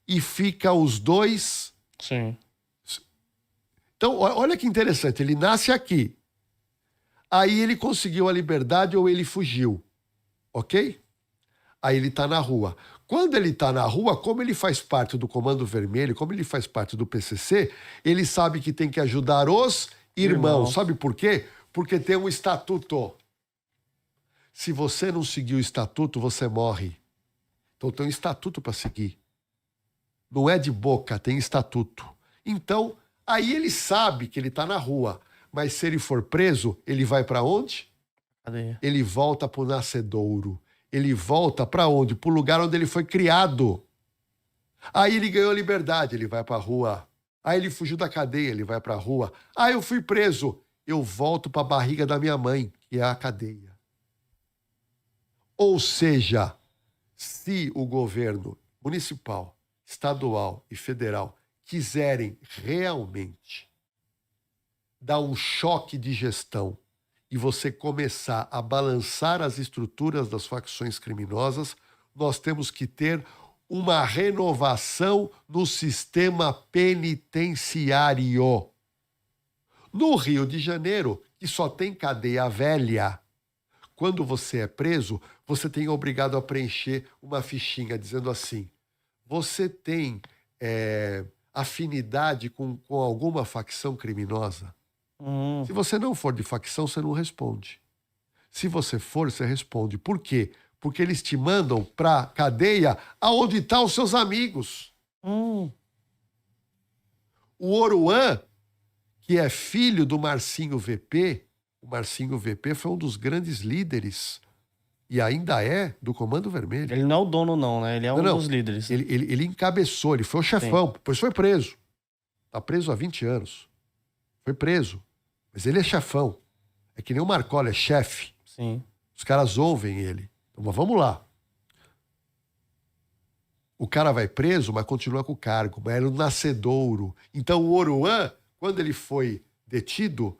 e fica os dois. Sim. Então, olha que interessante. Ele nasce aqui. Aí ele conseguiu a liberdade ou ele fugiu. Ok? Aí ele está na rua. Quando ele está na rua, como ele faz parte do Comando Vermelho, como ele faz parte do PCC, ele sabe que tem que ajudar os irmãos. Sabe por quê? Porque tem um estatuto. Se você não seguir o estatuto, você morre. Então tem um estatuto para seguir. Não é de boca, tem estatuto. Então, aí ele sabe que ele está na rua. Mas se ele for preso, ele vai para onde? Cadeia. Ele volta para o nascedouro. Ele volta para onde? Para o lugar onde ele foi criado. Aí ele ganhou liberdade, ele vai para a rua. Aí ele fugiu da cadeia, ele vai para a rua. Ah, eu fui preso. Eu volto para a barriga da minha mãe, que é a cadeia. Ou seja, se o governo municipal, estadual e federal quiserem realmente dar um choque de gestão e você começar a balançar as estruturas das facções criminosas, nós temos que ter uma renovação no sistema penitenciário. No Rio de Janeiro, que só tem cadeia velha, quando você é preso, você tem obrigado a preencher uma fichinha dizendo assim: você tem afinidade com alguma facção criminosa? Se você não for de facção, você não responde. Se você for, você responde. Por quê? Porque eles te mandam pra cadeia aonde estão os seus amigos. O Oruan, que é filho do Marcinho VP, o Marcinho VP foi um dos grandes líderes, e ainda é, do Comando Vermelho. Ele não é o dono, não, né? Ele é um dos líderes. Ele encabeçou, ele foi o chefão, depois foi preso. Tá preso há 20 anos. Foi preso. Mas ele é chefão. É que nem o Marcola, é chefe. Sim. Os caras ouvem ele. Então, mas vamos lá. O cara vai preso, mas continua com o cargo. Mas era um nascedouro. Então, o Oruan, quando ele foi detido,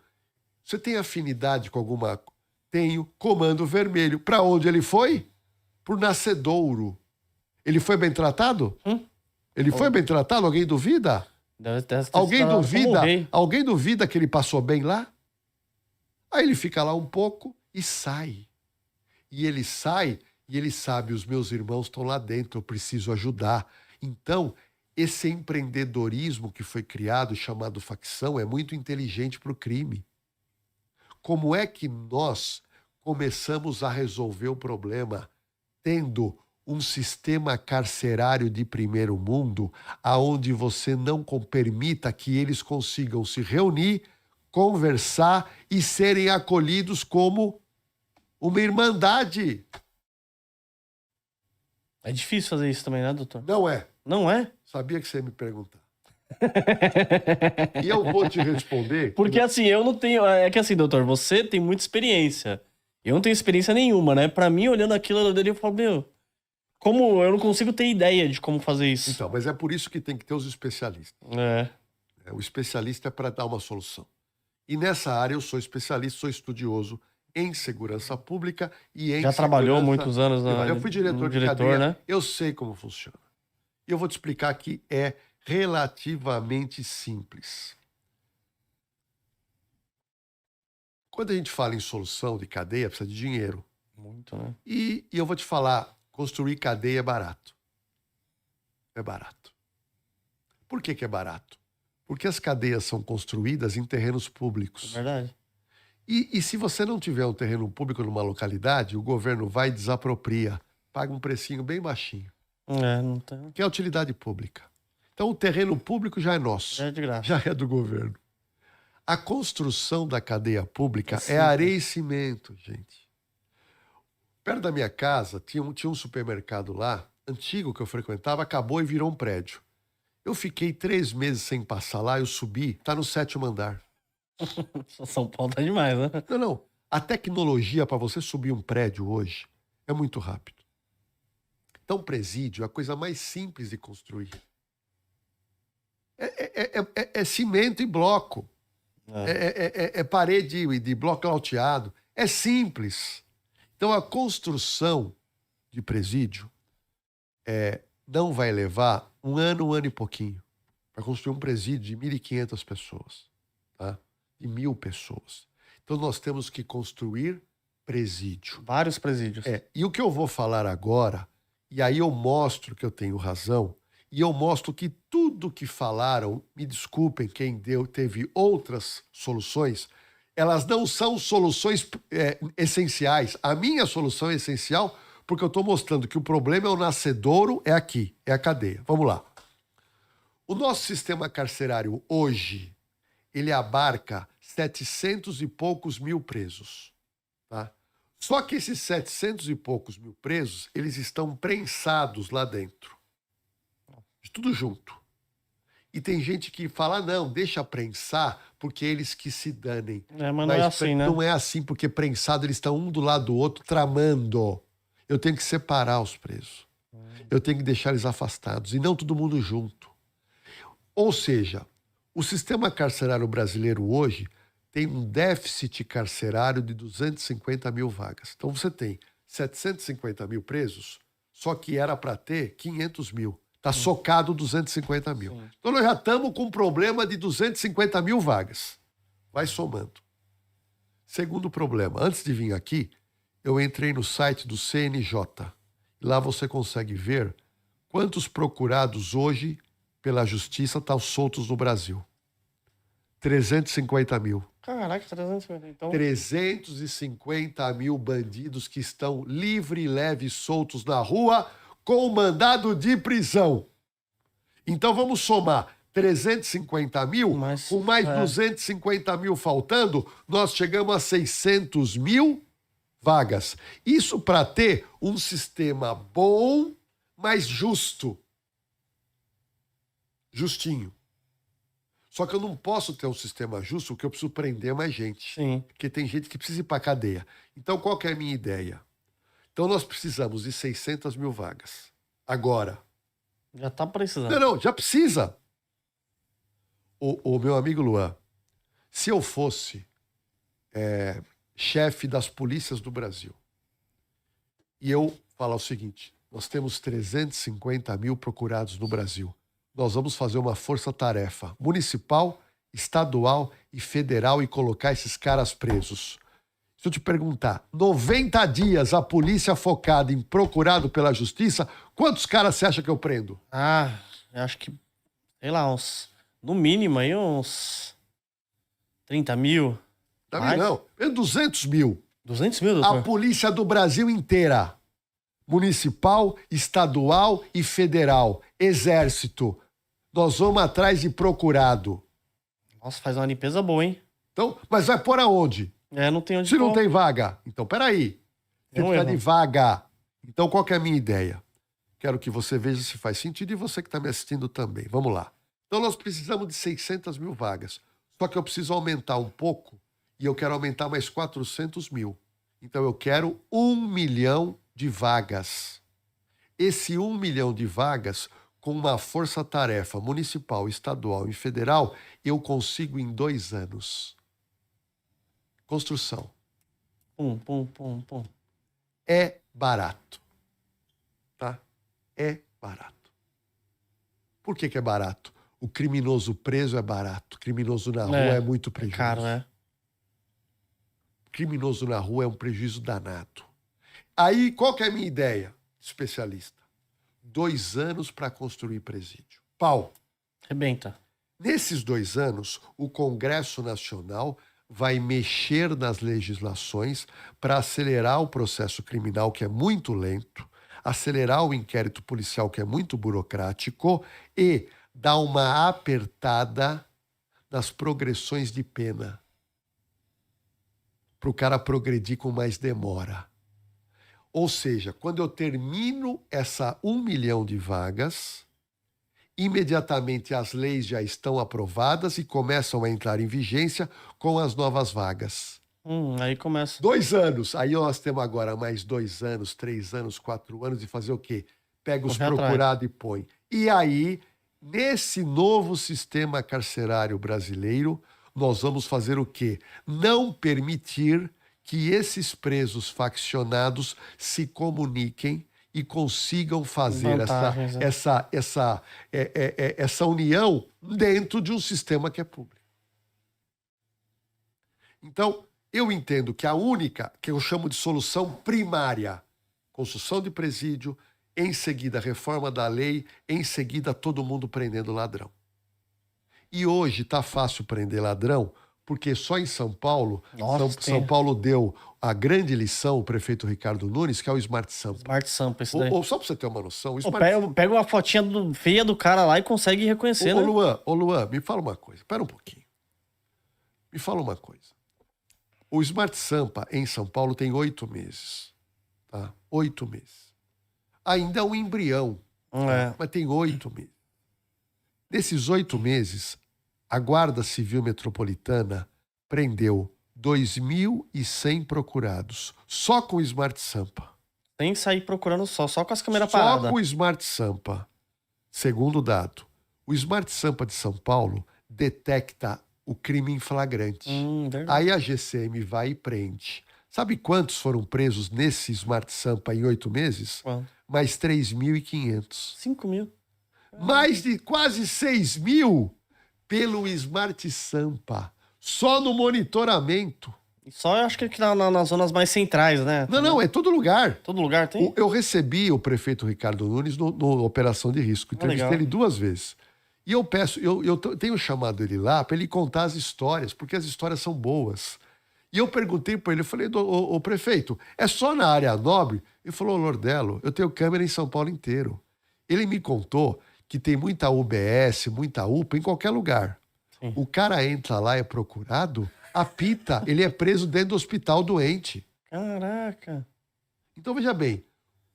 você tem afinidade com alguma... Tenho. Comando Vermelho. Para onde ele foi? Pro nascedouro. Ele foi bem tratado? Ele foi bem tratado? Alguém duvida? Alguém duvida que ele passou bem lá? Aí ele fica lá um pouco e sai. E ele sai e ele sabe, os meus irmãos estão lá dentro, eu preciso ajudar. Então, esse empreendedorismo que foi criado, chamado facção, é muito inteligente para o crime. Como é que nós começamos a resolver o problema tendo um sistema carcerário de primeiro mundo, aonde você não permita que eles consigam se reunir, conversar e serem acolhidos como uma irmandade? É difícil fazer isso também, né, doutor? Não é. Não é? Sabia que você ia me perguntar. E eu vou te responder. Porque assim, eu não tenho... É que assim, doutor, você tem muita experiência. Eu não tenho experiência nenhuma, né? Pra mim, olhando aquilo ali, eu falo, meu... Como eu não consigo ter ideia de como fazer isso. Então, mas é por isso que tem que ter os especialistas. O especialista é para dar uma solução. E nessa área eu sou especialista, sou estudioso em segurança pública e em Já trabalhou muitos anos privada. Eu fui diretor de cadeia, né? Eu sei como funciona. E eu vou te explicar que é relativamente simples. Quando a gente fala em solução de cadeia, precisa de dinheiro. Muito, né? E eu vou te falar, construir cadeia é barato. É barato. Por que é barato? Porque as cadeias são construídas em terrenos públicos. É verdade. E se você não tiver um terreno público numa localidade, o governo vai e desapropria, paga um precinho bem baixinho. Não tem. Que é a utilidade pública. Então o terreno público já é nosso. Já é de graça. Já é do governo. A construção da cadeia pública é areia e cimento, gente. Perto da minha casa tinha um supermercado lá, antigo que eu frequentava, acabou e virou um prédio. Eu fiquei 3 meses sem passar lá, eu subi, tá no 7º andar. São Paulo tá demais, né? Não. A tecnologia para você subir um prédio hoje é muito rápido. Então, presídio é a coisa mais simples de construir. É cimento e bloco. É parede de bloco lauteado. É simples. Então, a construção de presídio não vai levar um ano e pouquinho para construir um presídio de 1.500 pessoas, tá? De 1.000 pessoas. Então, nós temos que construir presídio. Vários presídios. E o que eu vou falar agora, e aí eu mostro que eu tenho razão, e eu mostro que tudo que falaram, me desculpem quem teve outras soluções, elas não são soluções essenciais. A minha solução é essencial porque eu estou mostrando que o problema é o nascedouro, é aqui, é a cadeia. Vamos lá. O nosso sistema carcerário hoje, ele abarca 700 e poucos mil presos. Tá? Só que esses 700 e poucos mil presos, eles estão prensados lá dentro. De tudo junto. E tem gente que fala, não, deixa prensar, porque eles que se danem. Mas não é assim, né? Não é assim, porque prensado eles estão um do lado do outro tramando. Eu tenho que separar os presos. Eu tenho que deixar eles afastados, e não todo mundo junto. Ou seja, o sistema carcerário brasileiro hoje tem um déficit carcerário de 250 mil vagas. Então você tem 750 mil presos, só que era para ter 500 mil. Está socado 250 mil. Sim. Então nós já estamos com um problema de 250 mil vagas. Vai somando. Segundo problema, antes de vir aqui, eu entrei no site do CNJ. Lá você consegue ver quantos procurados hoje pela justiça estão soltos no Brasil. 350 mil. Caraca, 350. Então, 350 mil bandidos que estão livre e leve soltos na rua com mandado de prisão. Então vamos somar 350 mil, Mas, com mais 250 mil faltando, nós chegamos a 600 mil vagas. Isso para ter um sistema bom, mas justo. Justinho. Só que eu não posso ter um sistema justo porque eu preciso prender mais gente. sim. Porque tem gente que precisa ir para cadeia. Então, qual que é a minha ideia? Então, nós precisamos de 600 mil vagas. Agora. Já tá precisando. Não, já precisa. O meu amigo Luan, se eu fosse chefe das polícias do Brasil e eu falar o seguinte, nós temos 350 mil procurados no Brasil. Nós vamos fazer uma força-tarefa municipal, estadual e federal e colocar esses caras presos. Se eu te perguntar, 90 dias a polícia focada em procurado pela justiça, quantos caras você acha que eu prendo? Ah, eu acho que, sei lá, no mínimo aí uns 30 mil. Também não, é 200 mil. 200 mil, A doutor? polícia do Brasil inteira. Municipal, estadual e federal. Exército. Nós vamos atrás de procurado. Nossa, faz uma limpeza boa, hein? Então, mas vai por aonde? Não tem onde Se não pôr. tem vaga. Então, peraí. Você É um precisa erro. de vaga. Então, qual que é a minha ideia? Quero que você veja se faz sentido e você que está me assistindo também. Vamos lá. Então, nós precisamos de 600 mil vagas. Só que eu preciso aumentar um pouco e eu quero aumentar mais 400 mil. Então, eu quero 1 milhão de vagas. Esse 1 milhão de vagas, com uma força-tarefa municipal, estadual e federal, eu consigo em 2 anos. Construção. Pum, pum, pum, pum. É barato. Tá? É barato. Por que é barato? O criminoso preso é barato. O criminoso na rua é muito prejuízo. Caro, né? Criminoso na rua é um prejuízo danado. Aí, qual que é a minha ideia, especialista? 2 anos para construir presídio. Pau. Rebenta. Nesses 2 anos, o Congresso Nacional vai mexer nas legislações para acelerar o processo criminal, que é muito lento, acelerar o inquérito policial, que é muito burocrático, e dar uma apertada nas progressões de pena, para o cara progredir com mais demora. Ou seja, quando eu termino essa 1 milhão de vagas, imediatamente as leis já estão aprovadas e começam a entrar em vigência com as novas vagas. Aí começa. 2 anos. Aí nós temos agora mais 2 anos, 3 anos, 4 anos de fazer o quê? Pega os Correr atrás. procurados e põe. E aí, nesse novo sistema carcerário brasileiro, nós vamos fazer o quê? Não permitir que esses presos faccionados se comuniquem e consigam fazer Vantagens, né? essa união dentro de um sistema que é público. Então, eu entendo que a única, que eu chamo de solução primária, construção de presídio, em seguida reforma da lei, em seguida todo mundo prendendo ladrão. E hoje está fácil prender ladrão, porque só em São Paulo, Nossa, São Paulo deu a grande lição, o prefeito Ricardo Nunes, que é o Smart Sampa. Smart Sampa, isso daí. Ou só para você ter uma noção, o Pô, Smart pega uma fotinha feia do cara lá e consegue reconhecer, né? Ô Luan, me fala uma coisa. Espera um pouquinho. Me fala uma coisa. O Smart Sampa em São Paulo tem 8 meses. Tá? 8 meses. Ainda é um embrião. Mas tem 8 meses. Nesses 8 meses, a Guarda Civil Metropolitana prendeu 2.100 procurados. Só com o Smart Sampa. Sem sair procurando só com as câmeras Só paradas. com o Smart Sampa. Segundo dado, o Smart Sampa de São Paulo detecta o crime em flagrante. Verdade. Aí a GCM vai e prende. Sabe quantos foram presos nesse Smart Sampa em 8 meses? Quanto? Mais 3.500. 5 mil. Mais de quase 6 mil pelo Smart Sampa. Só no monitoramento. Só eu acho que aqui nas zonas mais centrais, né? Não, é todo lugar. Todo lugar tem? Eu recebi o prefeito Ricardo Nunes no Operação de Risco. Entrevistei legal. ele 2 vezes. E eu tenho chamado ele lá para ele contar as histórias, porque as histórias são boas. E eu perguntei para ele, eu falei, ô prefeito, é só na área nobre? Ele falou, Lordelo, eu tenho câmera em São Paulo inteiro. Ele me contou que tem muita UBS, muita UPA em qualquer lugar. Sim. O cara entra lá, é procurado, apita, ele é preso dentro do hospital doente. Caraca. Então, veja bem,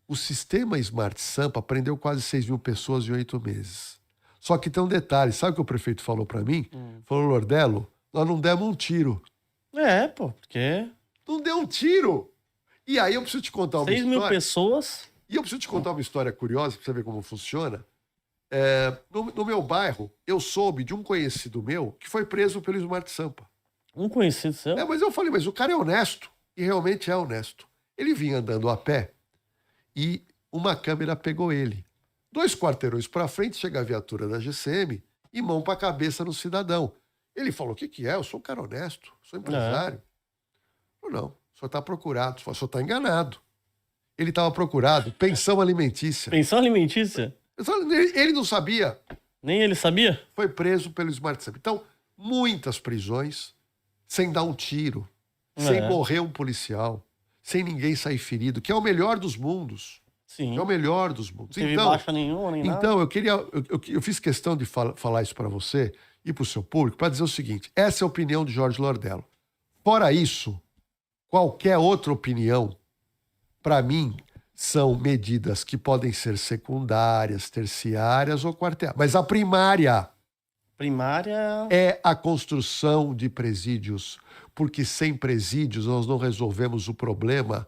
o sistema Smart Sampa prendeu quase 6 mil pessoas em 8 meses. Só que tem um detalhe, sabe o que o prefeito falou para mim? Falou, Lordelo, nós não demos um tiro. Porque... Não deu um tiro! E aí eu preciso te contar uma 6 história. 6 mil pessoas... E eu preciso te contar uma história curiosa pra você ver como funciona. No meu bairro, eu soube de um conhecido meu que foi preso pelo Smart Sampa. Um conhecido seu? Mas eu falei, mas o cara é honesto. E realmente é honesto. Ele vinha andando a pé e uma câmera pegou ele. 2 quarteirões pra frente chega a viatura da GCM e mão pra cabeça no cidadão. Ele falou, o que é? Eu sou um cara honesto, sou empresário. Não, o senhor tá procurado, o senhor tá enganado. Ele estava procurado, pensão alimentícia. Pensão alimentícia? Ele não sabia. Nem ele sabia? Foi preso pelo Smart Sampa. Então, muitas prisões sem dar um tiro, sem morrer um policial, sem ninguém sair ferido, que é o melhor dos mundos. Sim. É o melhor dos mundos. Não teve baixa nenhuma, nem nada. Então, eu fiz questão de falar isso para você e para o seu público, para dizer o seguinte, essa é a opinião de Jorge Lordello. Fora isso, qualquer outra opinião, para mim, são medidas que podem ser secundárias, terciárias ou quarteais. Mas a primária é a construção de presídios, porque sem presídios nós não resolvemos o problema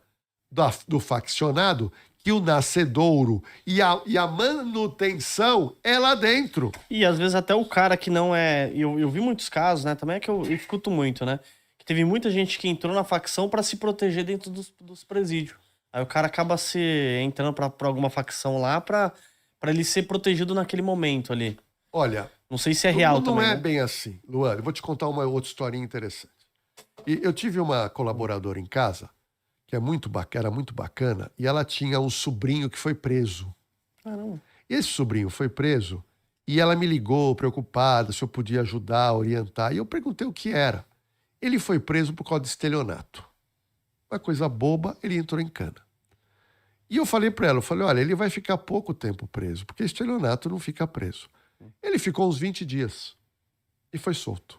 do faccionado, que o nascedouro e a manutenção é lá dentro. E às vezes até o cara que não é... Eu vi muitos casos, né? Também é que eu escuto muito, né? Que teve muita gente que entrou na facção para se proteger dentro dos presídios. Aí o cara acaba entrando pra alguma facção lá pra ele ser protegido naquele momento ali. Olha... Não sei se é real também. Não é né? bem assim, Luan. Eu vou te contar uma outra historinha interessante. E eu tive uma colaboradora em casa, que era muito bacana, e ela tinha um sobrinho que foi preso. Caramba. Esse sobrinho foi preso e ela me ligou preocupada se eu podia ajudar, orientar. E eu perguntei o que era. Ele foi preso por causa de estelionato. Uma coisa boba, ele entrou em cana. E eu falei para ela, olha, ele vai ficar pouco tempo preso, porque estelionato não fica preso. Ele ficou uns 20 dias e foi solto.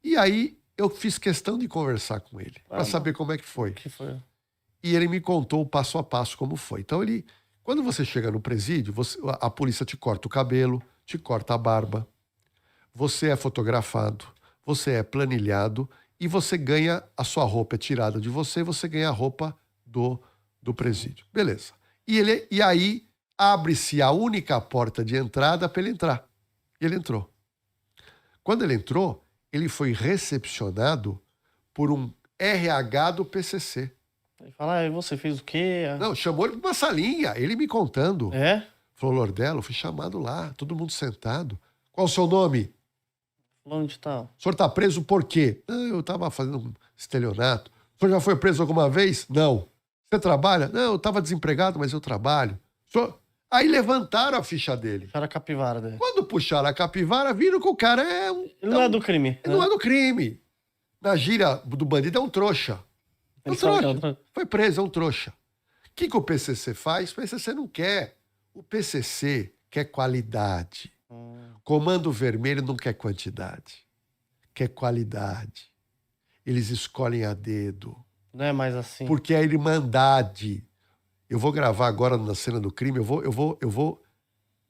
E aí eu fiz questão de conversar com ele, para saber como é que foi. E ele me contou o passo a passo como foi. Então quando você chega no presídio, a polícia te corta o cabelo, te corta a barba, você é fotografado, você é planilhado e você ganha, a sua roupa é tirada de você, você ganha a roupa do presídio. Beleza. E aí abre-se a única porta de entrada para ele entrar. E ele entrou. Quando ele entrou, ele foi recepcionado por um RH do PCC. Ele fala, e você fez o quê? Não, chamou ele para uma salinha, ele me contando. É? Falou, Lordello, fui chamado lá, todo mundo sentado. Qual o seu nome? Onde tá? O senhor está preso por quê? Eu estava fazendo um estelionato. O senhor já foi preso alguma vez? Não. Você trabalha? Não, eu estava desempregado, mas eu trabalho. Aí levantaram a ficha dele. Puxaram a capivara dele. Quando puxaram a capivara, viram que o cara Ele não é do crime. Ele não é do crime. Na gíria do bandido é um trouxa. É um trouxa. Foi preso, é um trouxa. O que o PCC faz? O PCC não quer. O PCC quer qualidade. Comando Vermelho não quer quantidade. Quer qualidade. Eles escolhem a dedo. Não é mais assim. Porque é a irmandade. Eu vou gravar agora na cena do crime, eu vou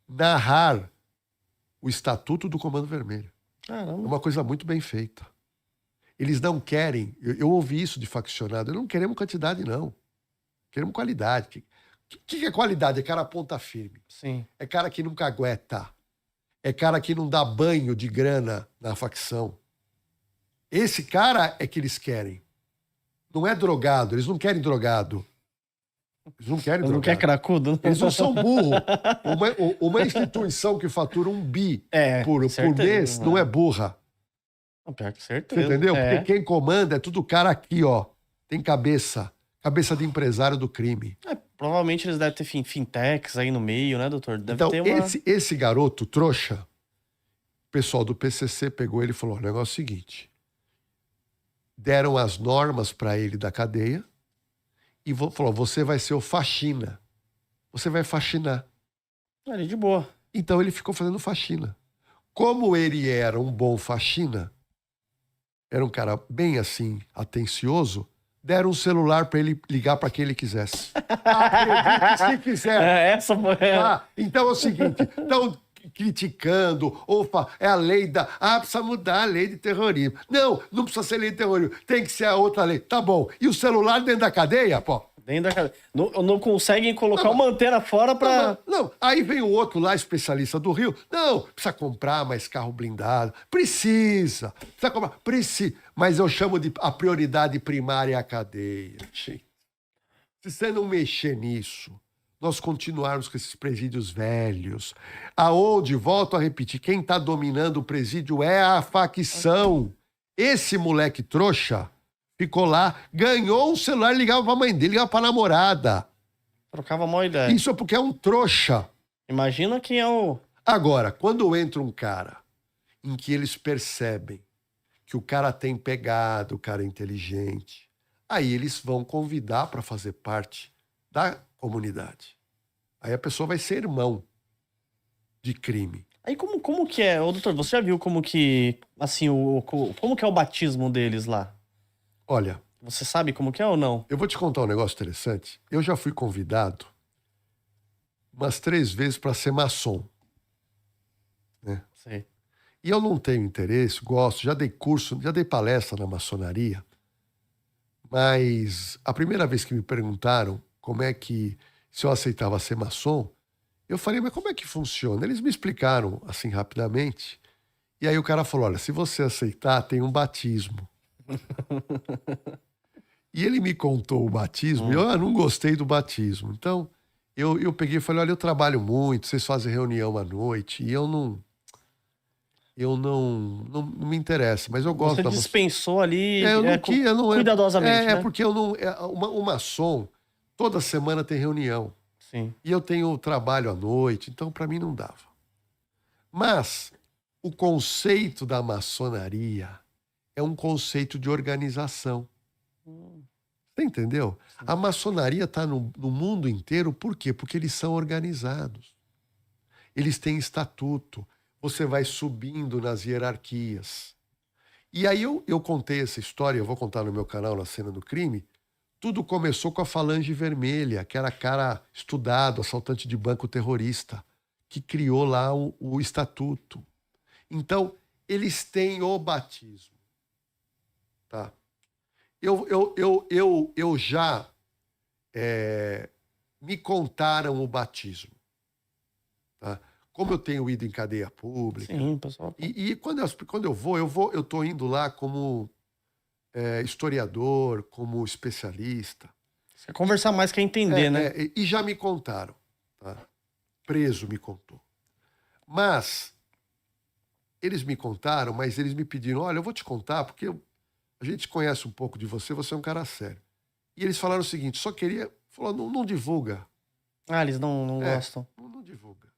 narrar o Estatuto do Comando Vermelho. Caramba. É uma coisa muito bem feita. Eles não querem, eu ouvi isso de faccionado, não queremos quantidade, não. Queremos qualidade. O que é qualidade? É cara ponta firme. Sim. É cara que nunca aguenta. é cara que não dá banho de grana na facção. Esse cara é que eles querem. Não é drogado, eles não querem drogado. Eles não querem drogado. Não quer cracudo? Eles não são burros. Uma instituição que fatura 1 bi por mês não é burra. Não, pior que certeza. Você entendeu? Porque quem comanda é tudo cara aqui, ó. Tem cabeça. Cabeça de empresário do crime. Provavelmente eles devem ter fintechs aí no meio, né, doutor? Deve então, ter uma... esse garoto trouxa, o pessoal do PCC pegou ele e falou, o negócio é o seguinte, deram as normas para ele da cadeia e falou, você vai ser o faxina. Você vai faxinar. Ele de boa. Então ele ficou fazendo faxina. Como ele era um bom faxina, era um cara bem assim, atencioso, deram um celular para ele ligar para quem ele quisesse. Acredite se quiser. Essa foi... Então é o seguinte, estão criticando, é a lei da... precisa mudar a lei de terrorismo. Não precisa ser lei de terrorismo, tem que ser a outra lei. Tá bom. E o celular dentro da cadeia, pô? Dentro da cadeia. Não conseguem colocar uma antena fora para... Não, aí vem o outro lá, especialista do Rio. Não, precisa comprar mais carro blindado. Precisa comprar. Precisa. Mas eu chamo de a prioridade primária é a cadeia. Se você não mexer nisso, nós continuarmos com esses presídios velhos, aonde, volto a repetir, quem está dominando o presídio é a facção. Esse moleque trouxa ficou lá, ganhou um celular, ligava pra mãe dele, ligava pra namorada. Trocava uma ideia. Isso é porque é um trouxa. Imagina quem é o... Agora, quando entra um cara em que eles percebem que o cara tem pegado, o cara é inteligente, aí eles vão convidar para fazer parte da comunidade. Aí a pessoa vai ser irmão de crime. Aí como que é? Ô, doutor, você já viu como que, assim, como que é o batismo deles lá? Olha... Você sabe como que é ou não? Eu vou te contar um negócio interessante. Eu já fui convidado umas 3 vezes para ser maçom. Né? Sei. E eu não tenho interesse, gosto, já dei curso, já dei palestra na maçonaria, mas a primeira vez que me perguntaram se eu aceitava ser maçom, eu falei, mas como é que funciona? Eles me explicaram assim rapidamente, e aí o cara falou, olha, se você aceitar, tem um batismo. E ele me contou o batismo, e eu não gostei do batismo. Então, eu peguei e falei, olha, eu trabalho muito, vocês fazem reunião à noite, e eu não me interessa, mas eu gosto da... Você dispensou ali cuidadosamente, né? Porque eu não... O maçom, toda semana tem reunião. Sim. E eu tenho trabalho à noite, então para mim não dava. Mas o conceito da maçonaria é um conceito de organização. Você entendeu? A maçonaria está no mundo inteiro, por quê? Porque eles são organizados. Eles têm estatuto. Você vai subindo nas hierarquias. E aí eu contei essa história, eu vou contar no meu canal, na Cena do Crime. Tudo começou com a Falange Vermelha, que era cara estudado, assaltante de banco terrorista, que criou lá o estatuto. Então, eles têm o batismo. Tá? Eu já me contaram o batismo. Tá? Como eu tenho ido em cadeia pública. Sim, pessoal. E quando eu tô indo lá como historiador, como especialista. Você quer conversar mais, quer entender, né? E já me contaram. Tá? Preso me contou. Mas eles me contaram, mas eles me pediram, olha, eu vou te contar, porque a gente conhece um pouco de você, você é um cara sério. E eles falaram o seguinte, falou, não divulga. Eles não gostam. Não divulga.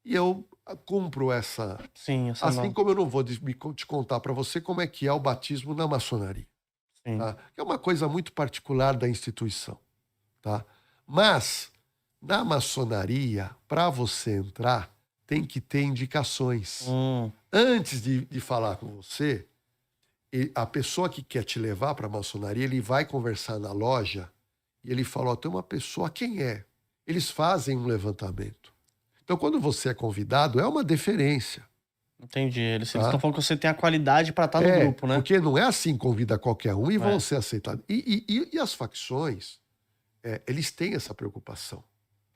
E eu cumpro essa... Sim, essa assim não. como eu não vou te contar para você como é que é o batismo na maçonaria. Sim. Tá? Que é uma coisa muito particular da instituição. Tá? Mas, na maçonaria, para você entrar, tem que ter indicações. Antes de falar com você, a pessoa que quer te levar para a maçonaria, ele vai conversar na loja e ele fala, tem uma pessoa, quem é? Eles fazem um levantamento. Então, quando você é convidado, é uma deferência. Entendi. Eles estão falando que você tem a qualidade para estar no grupo, né? Porque não é assim, convida qualquer um e vão ser aceitados. E as facções, eles têm essa preocupação.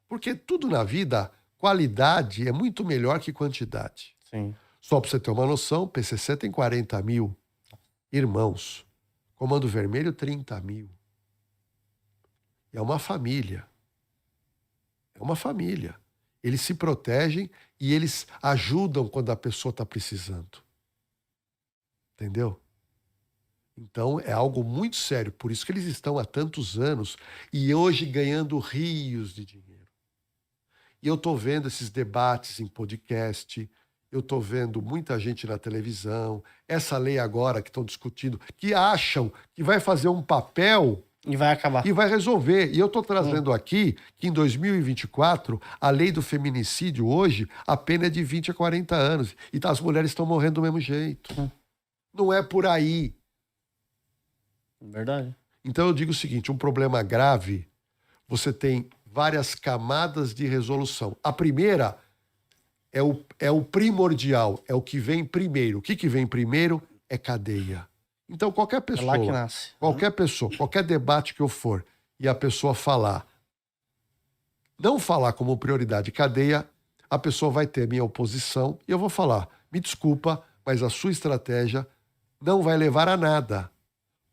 Porque tudo na vida, qualidade é muito melhor que quantidade. Sim. Só para você ter uma noção, o PCC tem 40 mil irmãos. Comando Vermelho, 30 mil. É uma família. É uma família. Eles se protegem e eles ajudam quando a pessoa está precisando. Entendeu? Então é algo muito sério. Por isso que eles estão há tantos anos e hoje ganhando rios de dinheiro. E eu estou vendo esses debates em podcast, eu estou vendo muita gente na televisão, essa lei agora que estão discutindo, que acham que vai fazer um papel E vai acabar. e vai resolver. E eu estou trazendo aqui que em 2024, a lei do feminicídio hoje, a pena é de 20 a 40 anos. E as mulheres estão morrendo do mesmo jeito. Não é por aí. Verdade. Então eu digo o seguinte, um problema grave, você tem várias camadas de resolução. A primeira é o primordial, é o que vem primeiro. O que vem primeiro é cadeia. Então qualquer É lá que pessoa, nasce. qualquer debate que eu for e a pessoa não falar como prioridade cadeia, a pessoa vai ter minha oposição e eu vou falar, me desculpa, mas a sua estratégia não vai levar a nada.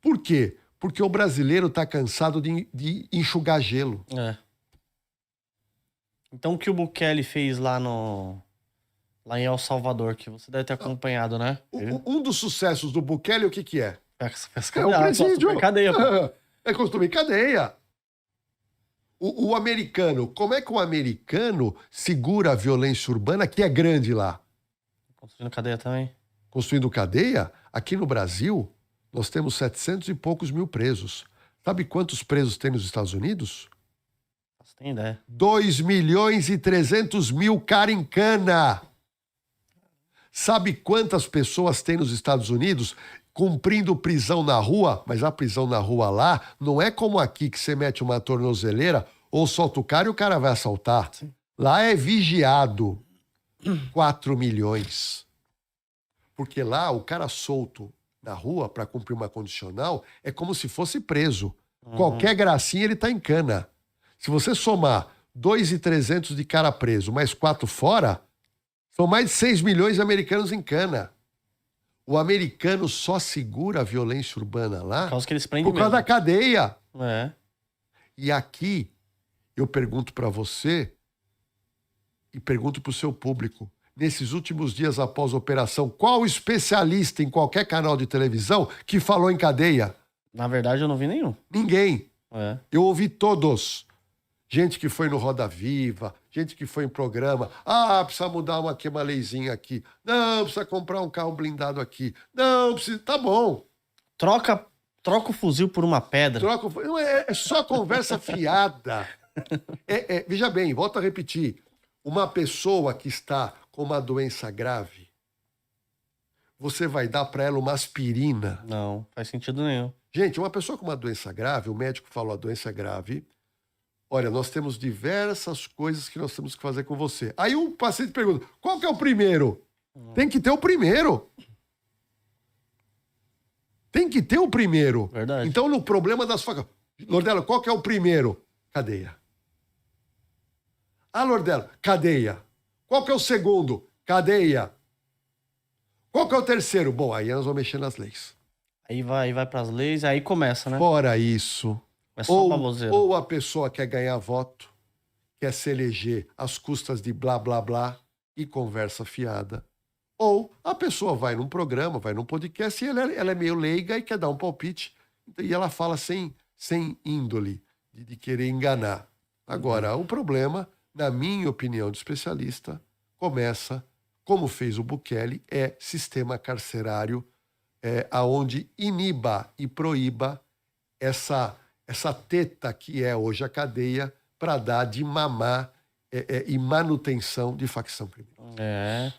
Por quê? Porque o brasileiro está cansado de enxugar gelo. É. Então o que o Bukele fez lá em El Salvador, que você deve ter acompanhado, né? Um dos sucessos do Bukele, o que é? É o presídio. Cadeia, pô. É costume cadeia. O americano, como é que o americano segura a violência urbana que é grande lá? Construindo cadeia também. Construindo cadeia? Aqui no Brasil, nós temos 700 e poucos mil presos. Sabe quantos presos tem nos Estados Unidos? Você tem ideia. 2.300.000 cara em cana. Sabe quantas pessoas tem nos Estados Unidos cumprindo prisão na rua? Mas a prisão na rua lá não é como aqui que você mete uma tornozeleira ou solta o cara e o cara vai assaltar. Sim. Lá é vigiado. 4 milhões. Porque lá o cara solto na rua para cumprir uma condicional é como se fosse preso. Qualquer gracinha ele tá em cana. Se você somar 2.300 de cara preso mais 4 fora, são mais de 6 milhões de americanos em cana. O americano só segura a violência urbana lá Por causa que eles prendem por causa da mesmo. cadeia. É. E aqui, eu pergunto para você e pergunto para o seu público. Nesses últimos dias após a operação, qual especialista em qualquer canal de televisão que falou em cadeia? Na verdade, eu não vi nenhum. Ninguém. É. Eu ouvi todos. Gente que foi no Roda Viva, gente que foi em programa. Ah, precisa mudar uma leizinha aqui. Não, precisa comprar um carro blindado aqui. Não, precisa... Tá bom. Troca o fuzil por uma pedra. Não, é só conversa fiada. Veja bem, volto a repetir. Uma pessoa que está com uma doença grave, você vai dar para ela uma aspirina. Não, faz sentido nenhum. Gente, uma pessoa com uma doença grave, o médico falou a doença é grave. Olha, nós temos diversas coisas que nós temos que fazer com você. Aí o paciente pergunta, qual que é o primeiro? Tem que ter o primeiro. Tem que ter o primeiro. Verdade. Então, no problema das facas... Lordela, qual que é o primeiro? Cadeia. Ah, Lordela, cadeia. Qual que é o segundo? Cadeia. Qual que é o terceiro? Bom, aí nós vamos mexer nas leis. Aí vai pras leis, aí começa, né? Fora isso... É só baboseira. Ou a pessoa quer ganhar voto, quer se eleger às custas de blá, blá, blá e conversa fiada. Ou a pessoa vai num programa, vai num podcast e ela é meio leiga e quer dar um palpite. E ela fala sem índole de querer enganar. Agora, o problema, na minha opinião de especialista, começa, como fez o Bukele, é sistema carcerário aonde iniba e proíba essa teta que é hoje a cadeia para dar de mamar e manutenção de facção criminosa. É.